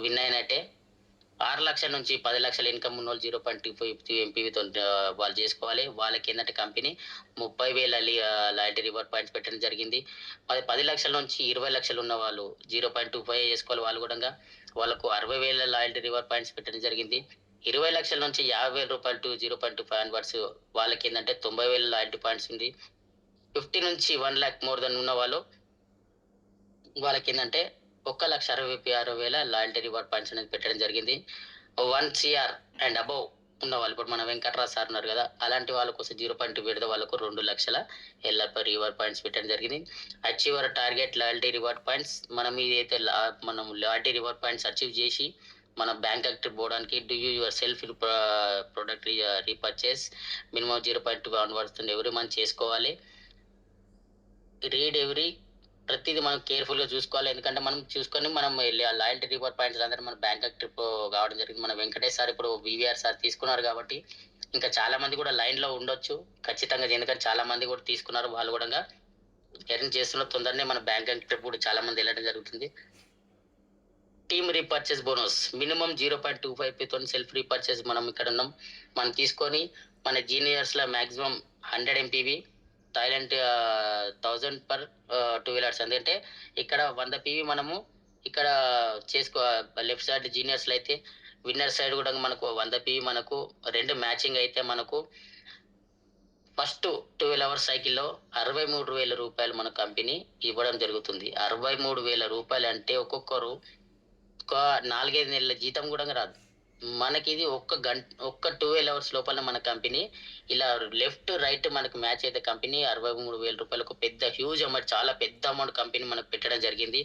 విన్ అయినట్టే. 6 లక్షల నుంచి 10 లక్షల ఇన్కమ్ ఉన్న వాళ్ళు 0.25 ఎంపీతో వాళ్ళు చేసుకోవాలి. వాళ్ళకి ఏంటంటే కంపెనీ 30,000 లాయల్టీ రివార్డ్ పాయింట్స్ పెట్టడం జరిగింది. 10 లక్షల నుంచి 20 లక్షలు ఉన్న వాళ్ళు 0.25 చేసుకోవాలి. వాళ్ళు కూడా వాళ్ళకు 60,000 లాయల్టీ రివార్డ్ పాయింట్స్ పెట్టడం జరిగింది. 20 లక్షల నుంచి 50,000 టు 0.25 అన్వర్డ్స్ వాళ్ళకి ఏంటంటే 90,000 లాయల్టీ పాయింట్స్ ఉంది. 50 నుంచి 1 lakh మోర్ దెన్ ఉన్న వాళ్ళు వాళ్ళకి ఏంటంటే 1,66,000 లాయల్టీ రివార్డ్ పాయింట్స్ అనేది పెట్టడం జరిగింది. 1 CR అండ్ అబౌవ్ ఉన్న వాళ్ళు ఇప్పుడు మన వెంకట్రావు సార్ ఉన్నారు కదా, అలాంటి వాళ్ళ కోసం 0.2 పెడితే వాళ్ళకు 2 లక్షల ఎల్ఆర్పి రివార్డ్ పాయింట్స్ పెట్టడం జరిగింది. Achiever target loyalty reward points మనం ఇదైతే మనం లాయల్టీ రివార్డ్ పాయింట్స్ అచీవ్ చేసి మన బ్యాంక్ యాక్టివ్ పోవడానికి do your self product repurchase minimum 0.2 onwards every month చేసుకోవాలి. రీడ్ ఎవ్రీ ప్రతిదీ మనం కేర్ఫుల్గా చూసుకోవాలి. ఎందుకంటే మనం చూసుకొని మనం లాయల్టీ రివార్డ్ పాయింట్స్ అందరూ మన బ్యాంక్ ట్రిప్ కావడం జరిగింది. మన వెంకటేష్ సార్ ఇప్పుడు వివిఆర్ సార్ తీసుకున్నారు కాబట్టి ఇంకా చాలా మంది కూడా లైన్లో ఉండొచ్చు ఖచ్చితంగా. ఎందుకంటే చాలా మంది కూడా తీసుకున్నారు, వాళ్ళు కూడా ఎర్న్ చేస్తున్న తొందరనే మన బ్యాంక్ ట్రిప్ కూడా చాలా మంది వెళ్ళడం జరుగుతుంది. టీమ్ రీపర్చేస్ బోనస్ మినిమం 0.25తో సెల్ఫ్ రీపర్చేస్ మనం ఇక్కడ ఉన్నాం. మనం తీసుకొని మన జీనియర్స్లో maximum 100 MPV Thailand 1000 per 2 wheelers అంటే ఇక్కడ 100 పీవీ మనము ఇక్కడ చేసుకో. లెఫ్ట్ సైడ్ జీనియర్స్లో అయితే విన్నర్ సైడ్ కూడా మనకు 100 పీవీ మనకు 2 మ్యాచింగ్ అయితే మనకు ఫస్ట్ 12 అవర్స్ సైకిల్లో 63,000 రూపాయలు మన కంపెనీ ఇవ్వడం జరుగుతుంది. 63,000 రూపాయలు అంటే ఒక్కొక్కరు ఒక 4-5 నెలల జీతం కూడా రాదు మనకి. ఇది ఒక్క 12 అవర్స్ లోపల మన కంపెనీ ఇలా లెఫ్ట్ రైట్ మనకు మ్యాచ్ అయితే కంపెనీ 63,000 రూపాయలకు పెద్ద హ్యూజ్ అమౌంట్, చాలా పెద్ద అమౌంట్ కంపెనీ మనకు పెట్టడం జరిగింది.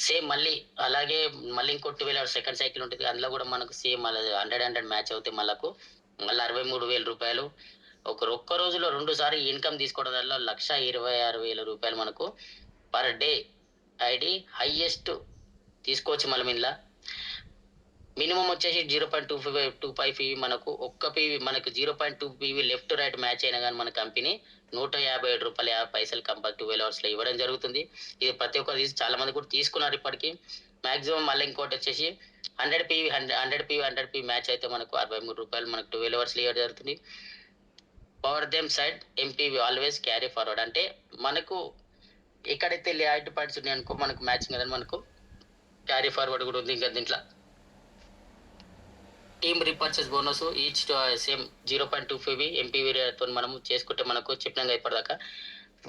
సేమ్ మళ్ళీ అలాగే మళ్ళీ ఇంకో 12 అవర్స్ సెకండ్ సైకిల్ ఉంటుంది, అందులో కూడా మనకు సేమ్ మళ్ళీ 100 మ్యాచ్ అవుతాయి. మళ్ళీ 63,000 రూపాయలు ఒక్క రోజులో 2 సార్లు ఇన్కమ్ తీసుకోవడం వల్ల 1,26,000 రూపాయలు మనకు పర్ డే ఐడి హైయెస్ట్ తీసుకోవచ్చు. మళ్ళీ ఇందులో మినిమం వచ్చేసి 0.25 మనకు ఒక్క పీవీ మనకు 0.2 పీవీ లెఫ్ట్ రైట్ మ్యాచ్ అయినా కానీ మన కంపెనీ 157 రూపాయలు 50 పైసలు కంపల్ 12 అవర్స్లో ఇవ్వడం జరుగుతుంది. ఇది ప్రతి ఒక్కరు చాలా మంది కూడా తీసుకున్నారు ఇప్పటికీ. మాక్సిమం మళ్ళీ ఇంకోటి వచ్చేసి 100 పీవీ మ్యాచ్ అయితే మనకు 63 రూపాయలు మనకు 12 అవర్స్లో ఇవ్వడం జరుగుతుంది. Power them side MPV always carry forward అంటే మనకు ఎక్కడైతే లాయల్టీ పాయింట్స్ ఉన్నాయి అనుకో మనకు మ్యాచింగ్ కదా మనకు క్యారీ ఫార్వర్డ్ కూడా ఉంది. ఇంకా దీంట్లో team repurchase bonus each same 0.25 ఎంపీవీతో మనం చేసుకుంటే మనకు చెప్పినాక ఇప్పటిదాకా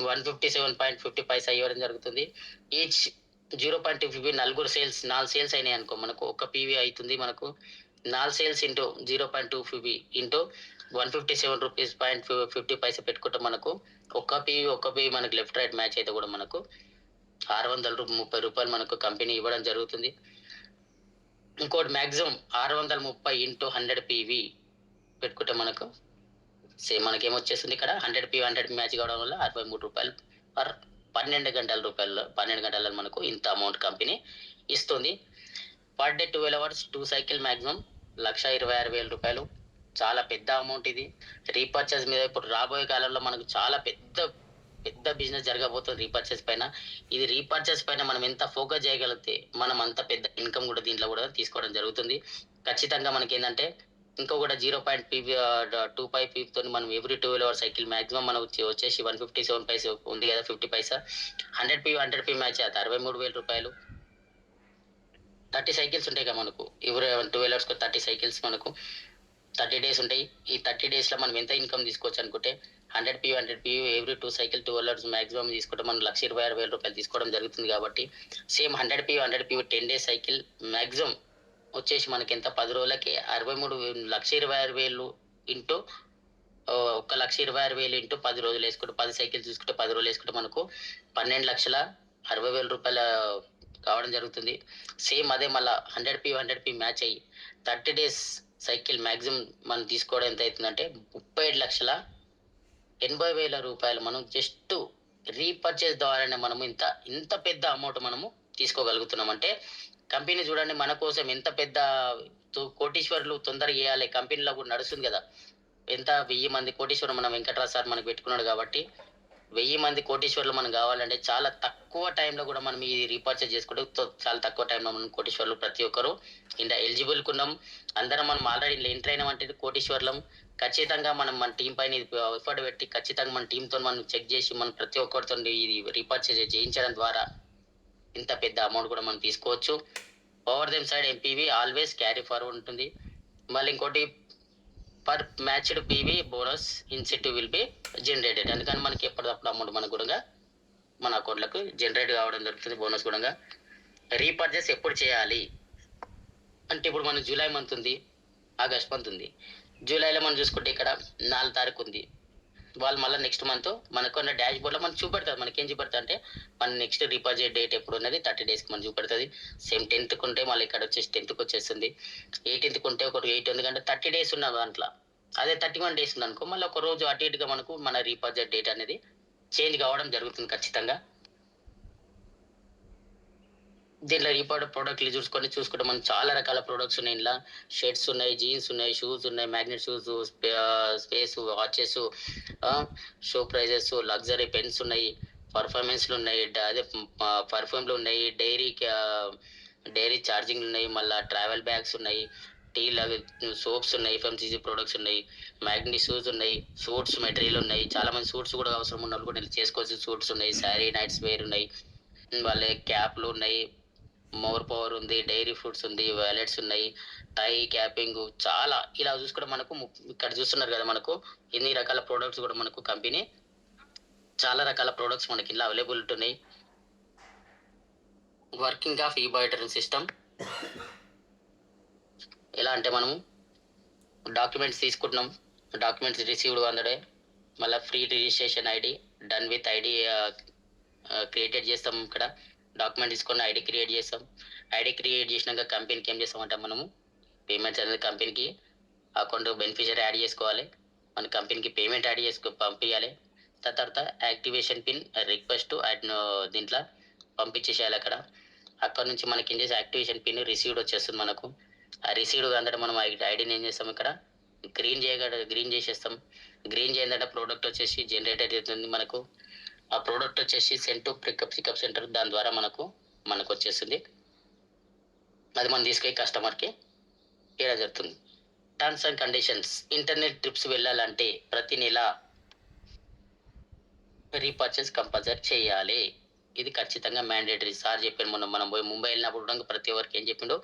157.50 పైసా ఇవ్వడం జరుగుతుంది. ఈచ్ 0.25 4 సేల్స్ అయినాయి అనుకో మనకు ఒక పీవీ అవుతుంది. మనకు 4 సేల్స్ ఇంటూ 0.25 ఇంటూ 157 రూపీస్ 50 పైసా పెట్టుకుంటే మనకు ఒక్క పీవీ మనకు లెఫ్ట్ రైట్ మ్యాచ్ అయితే కూడా మనకు 630 రూపాయలు మనకు కంపెనీ ఇవ్వడం జరుగుతుంది. ఇంకోటి మ్యాక్సిమం 630 ఇంటూ 100 పీవీ పెట్టుకుంటే మనకు సేమ్ మనకేమొచ్చేస్తుంది ఇక్కడ 100 పీవీ మ్యాచ్ కావడం వల్ల 63 రూపాయలు పర్ 12 గంటల మనకు ఇంత అమౌంట్ కంపెనీ ఇస్తుంది. Per day 12 hours 2 cycle maximum 1,26,000 రూపాయలు. చాలా పెద్ద అమౌంట్ ఇది. రీపర్చేస్ మీద ఇప్పుడు రాబోయే కాలంలో మనకు చాలా పెద్ద బిజినెస్ జరగబోతుంది రీపర్చేస్ పైన. ఇది రీపర్చేస్ పైన మనం ఎంత ఫోకస్ చేయగలిగితే మనం అంత పెద్ద ఇన్కమ్ కూడా దీంట్లో కూడా తీసుకోవడం జరుగుతుంది. ఖచ్చితంగా మనకి ఏంటంటే ఇంకొకటి 0.25 పీతో మనం ఎవ్రీ 12 అవర్స్ సైకిల్ మ్యాక్సిమం మనకు వచ్చేసి 157 పైసా ఉంది కదా 50 పైసా. 100 పీవీ మ్యాచ్ అయితే 63,000 రూపాయలు. 30 సైకిల్స్ ఉంటాయి కదా మనకు ఎవ్రీ 12 అవర్స్కి 30 సైకిల్స్ మనకు 30 డేస్ ఉంటాయి. ఈ 30 డేస్లో మనం ఎంత ఇన్కమ్ తీసుకోవచ్చు అనుకుంటే 100 PV every 2 cycle 12 hours maximum తీసుకుంటే మనం 1,26,000 రూపాయలు తీసుకోవడం జరుగుతుంది. కాబట్టి same 100 PV 10 days cycle maximum వచ్చేసి మనకి ఎంత 10 రోజులకి 1,26,000 ఇంటూ 1,26,000 ఇంటూ 10 రోజులు వేసుకుంటే 10 సైకిల్ చూసుకుంటే 10 రోజులు వేసుకుంటే మనకు 12,60,000 రూపాయలు కావడం జరుగుతుంది. సేమ్ అదే మళ్ళీ 100 పీవీ మ్యాచ్ అయ్యి 30 డేస్ సైకిల్ మ్యాక్సిమం మనం తీసుకోవడం ఎంత అవుతుందంటే 37,80,000 రూపాయలు మనం జస్ట్ రీపర్చేస్ ద్వారానే మనము ఇంత పెద్ద అమౌంట్ మనము తీసుకోగలుగుతున్నాం. అంటే కంపెనీ చూడండి మన కోసం ఎంత పెద్ద కోటీశ్వరులు తొందరగా చేయాలి కంపెనీలో కూడా నడుస్తుంది కదా. ఎంత 1000 మంది కోటీశ్వరులు మన వెంకట్రావు సార్ మనకు పెట్టుకున్నాడు కాబట్టి 1000 మంది కోటీశ్వరులు మనం కావాలంటే చాలా తక్కువ టైంలో కూడా మనం ఈ రీపర్చేజ్ చేసుకుంటే చాలా తక్కువ టైంలో మనం కోటీశ్వరులు ప్రతి ఒక్కరు ఇంకా ఎలిజిబుల్ కున్నాం. అందరం మనం ఆల్రెడీ ఎంటర్ అయినామంటే కోటీశ్వరులం. ఖచ్చితంగా మనం మన టీం పైన ఎఫర్ట్ పెట్టి ఖచ్చితంగా మన టీంతో మనం చెక్ చేసి మనం ప్రతి ఒక్కరితో ఇది రీపర్చేజ్ చేయించడం ద్వారా ఇంత పెద్ద అమౌంట్ కూడా మనం తీసుకోవచ్చు. Over them side ఎంపీవి always carry forward ఉంటుంది. మళ్ళీ ఇంకోటి per matched PV bonus incentive will be generated. అందుకని మనకి ఎప్పటికప్పుడు అమౌంట్ మనకు కూడా మన అకౌంట్లకు జనరేట్ కావడం జరుగుతుంది. బోనస్ కూడా రీపర్చేస్ ఎప్పుడు చేయాలి అంటే ఇప్పుడు మన జూలై మంత్ ఉంది, ఆగస్ట్ మంత్ ఉంది. జూలైలో మనం చూసుకుంటే ఇక్కడ 4 తారీఖు ఉంది. వాళ్ళు మళ్ళీ నెక్స్ట్ మంత్ మనకు ఉన్న డాష్ బోర్డ్లో మనకు చూపెడతారు. మనకి ఏం చూపెడతా అంటే మన నెక్స్ట్ రీపర్చేజ్ డేట్ ఎప్పుడు ఉన్నది 30 daysకి మనం చూపెడుతుంది. సేమ్ 10th ఉంటే మళ్ళీ ఇక్కడ వచ్చేసి 10th వచ్చేస్తుంది. 18th ఉంటే ఒక 8 ఎందుకంటే 30 days ఉన్న దాంట్లో. అదే 31 days ఉంది అనుకో మళ్ళీ ఒక రోజు అటు ఇటుగా మనకు మన రీపర్చేజ్ డేట్ అనేది చేంజ్ కావడం జరుగుతుంది ఖచ్చితంగా. దీంట్లో ప్రోడక్ట్లు చూసుకుంటే మనం చాలా రకాల ప్రొడక్ట్స్ ఉన్నాయి. ఇంట్లో షర్ట్స్ ఉన్నాయి, జీన్స్ ఉన్నాయి, షూస్ ఉన్నాయి, magnet shoes, space watches, show prizes, luxury pens ఉన్నాయి, పర్ఫార్మెన్స్లు ఉన్నాయి, అదే పర్ఫ్యూమ్లు ఉన్నాయి, డైరీ ఛార్జింగ్లు ఉన్నాయి, మళ్ళీ ట్రావెల్ బ్యాగ్స్ ఉన్నాయి, టీ సోప్స్ ఉన్నాయి, ఎఫ్ఎంసీజీ ప్రొడక్ట్స్ ఉన్నాయి, మ్యాగ్నెట్ షూస్ ఉన్నాయి, సూట్స్ మెటీరియల్ ఉన్నాయి. చాలా మంది సూట్స్ కూడా అవసరం ఉన్న వాళ్ళు కూడా చేసుకోవచ్చు. సూట్స్ ఉన్నాయి, శారీ నైట్స్ వేర్ ఉన్నాయి, వాళ్ళే క్యాప్లు ఉన్నాయి, మోర్ పవర్ ఉంది, డైరీ ఫ్రూట్స్ ఉంది, వ్యాలెట్స్ ఉన్నాయి, టై క్యాపింగ్ చాలా ఇలా చూసుకుంటే మనకు ఇక్కడ చూస్తున్నారు కదా మనకు ఎన్ని రకాల ప్రోడక్ట్స్ కూడా మనకు కంపెనీ చాలా రకాల ప్రోడక్ట్స్ మనకి ఇలా అవైలబుల్ ఉన్నాయి. వర్కింగ్ ఆఫ్ ఈబాయిటరింగ్ సిస్టమ్ ఎలా అంటే మనము డాక్యుమెంట్స్ తీసుకుంటున్నాం, డాక్యుమెంట్స్ రిసీవ్డ్ 100 మళ్ళీ free registration ID done with ID created చేస్తాం. ఇక్కడ డాక్యుమెంట్ తీసుకొని ఐడి క్రియేట్ చేస్తాం. ఐడి క్రియేట్ చేసినాక కంపెనీకి ఏం చేస్తామంటే మనము పేమెంట్స్ అనేది కంపెనీకి అకౌంట్ బెనిఫిషియరీ యాడ్ చేసుకోవాలి. మన కంపెనీకి పేమెంట్ యాడ్ పంపించాలి. తర్వాత యాక్టివేషన్ పిన్ రిక్వెస్ట్ దీంట్లో పంపించేసేయాలి. అక్కడ నుంచి మనకి ఏం చేసి యాక్టివేషన్ పిన్ రిసీవ్డ్ వచ్చేస్తుంది. మనకు ఆ రిసీవ్డ్ అందరూ మనం ఐడిని ఏం చేస్తాం ఇక్కడ గ్రీన్ చేసేస్తాం. గ్రీన్ చేయాలంటే ప్రోడక్ట్ వచ్చేసి జనరేట్ అవుతుంది. మనకు ఆ ప్రోడక్ట్ వచ్చేసి సెండ్ టు పికప్ సెంటర్, దాని ద్వారా మనకు వచ్చేస్తుంది. అది మనం తీసుకెళ్ళి కస్టమర్కి ఇవ్వడం జరుగుతుంది. Terms and conditions internet trips వెళ్ళాలంటే ప్రతి నెల రీపర్చేస్ కంపల్సరీ చేయాలి. ఇది ఖచ్చితంగా మ్యాండేటరీ. సార్ చెప్పాను మనం పోయి ముంబై వెళ్ళినప్పుడు ప్రతి ఒక్కరికి ఏం చెప్పిండో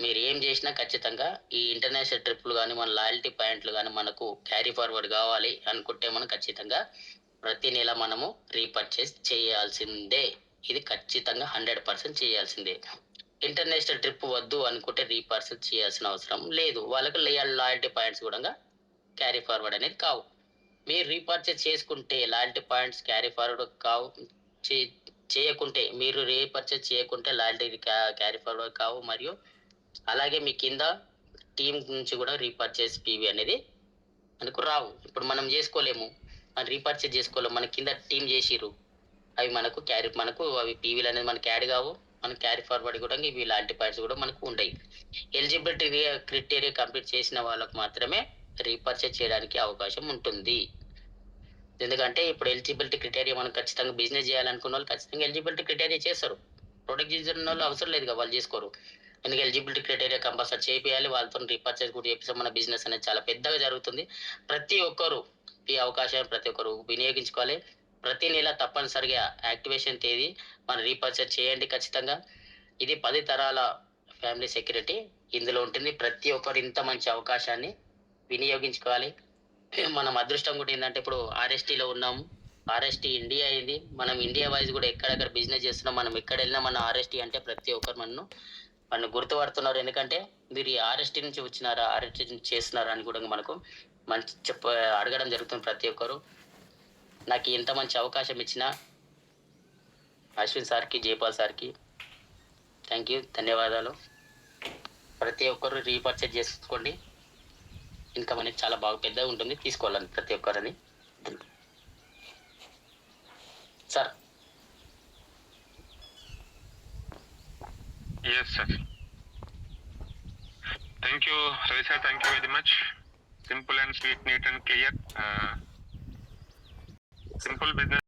మీరు ఏం చేసినా ఖచ్చితంగా ఈ ఇంటర్నేషనల్ ట్రిప్లు కానీ మన లాయల్టీ పాయింట్లు కానీ మనకు క్యారీ ఫార్వర్డ్ కావాలి అనుకుంటే మనం ఖచ్చితంగా ప్రతి నెల మనము రీపర్చేస్ చేయాల్సిందే. ఇది ఖచ్చితంగా 100% చేయాల్సిందే. ఇంటర్నేషనల్ ట్రిప్ వద్దు అనుకుంటే రీపర్చేస్ చేయాల్సిన అవసరం లేదు. వాళ్ళకు లాయల్టీ పాయింట్స్ కూడా క్యారీ ఫార్వర్డ్ అనేది కావు. మీరు రీపర్చేస్ చేసుకుంటే లాయల్టీ పాయింట్స్ క్యారీ ఫార్వర్డ్ కావు. చేయకుంటే మీరు రీపర్చేస్ చేయకుంటే లాయల్టీ క్యారీ ఫార్వర్డ్ కావు. మరియు అలాగే మీ కింద టీం నుంచి కూడా రీపర్చేస్ పీవీ అనేది మనకు రావు. ఇప్పుడు మనం చేసుకోలేము, మనం రీపర్చేస్ చేసుకోలేము. మన కింద టీం చేసిర్రు, అవి మనకు అవి పీవీలు అనేది మనకి యాడ్ కావు. మన క్యారీ ఫార్వర్డ్ కూడా ఇవి లాంటి పాయింట్స్ కూడా మనకు ఉంటాయి. ఎలిజిబిలిటీ క్రైటీరియా కంప్లీట్ చేసిన వాళ్ళకు మాత్రమే రీపర్చేస్ చేయడానికి అవకాశం ఉంటుంది. ఎందుకంటే ఇప్పుడు ఎలిజిబిలిటీ క్రైటీరియా మనం ఖచ్చితంగా బిజినెస్ చేయాలనుకున్న వాళ్ళు ఖచ్చితంగా ఎలిజిబిలిటీ క్రైటీరియా చేస్తారు. ప్రొడక్ట్ చేసిన వాళ్ళు అవసరం లేదు, వాళ్ళు చేసుకోరు. ఎందుకంటే ఎలిజిబిలిటీ క్రైటీరియా కంపల్సరీ చేయాలి. వాళ్ళతో రీపర్చేస్ కూడా చేపిస్తే మన బిజినెస్ అనేది చాలా పెద్దగా జరుగుతుంది. ప్రతి ఒక్కరు ఈ అవకాశాన్ని ప్రతి ఒక్కరు వినియోగించుకోవాలి. ప్రతి నెల తప్పనిసరిగా యాక్టివేషన్ తేదీ మనం రీపర్చేస్ చేయండి ఖచ్చితంగా. ఇది 10 తరాల ఫ్యామిలీ సెక్యూరిటీ ఇందులో ఉంటుంది. ప్రతి ఒక్కరు ఇంత మంచి అవకాశాన్ని వినియోగించుకోవాలి. మనం అదృష్టం కూడా ఏంటంటే ఇప్పుడు ఆర్ఎస్టీలో ఉన్నాము. ఆర్ఎస్టీ ఇండియా అయింది. మనం ఇండియా వైజ్ కూడా ఎక్కడెక్కడ బిజినెస్ చేస్తున్నాం. మనం ఎక్కడ వెళ్ళినా మన ఆర్ఎస్టీ అంటే ప్రతి ఒక్కరు నన్ను గుర్తుపడుతున్నారు. ఎందుకంటే మీరు ఈ ఆర్ఎస్టీ నుంచి వచ్చినారా, ఆర్ఎస్టీ నుంచి చేస్తున్నారా అని కూడా మనకు అడగడం జరుగుతుంది. ప్రతి ఒక్కరు నాకు ఇంత మంచి అవకాశం ఇచ్చిన అశ్విన్ సార్కి, జైపాల్ సార్కి థ్యాంక్ యూ, ధన్యవాదాలు. ప్రతి ఒక్కరు రీపర్చేజ్ చేసుకోండి. ఇన్కమ్ అనేది చాలా బాగా పెద్దగా ఉంటుంది, తీసుకోవాలని ప్రతి ఒక్కరని. Sir. Yes, sir. Thank you, Ravi sir. Thank you very much. Simple and sweet, neat and clear. Simple business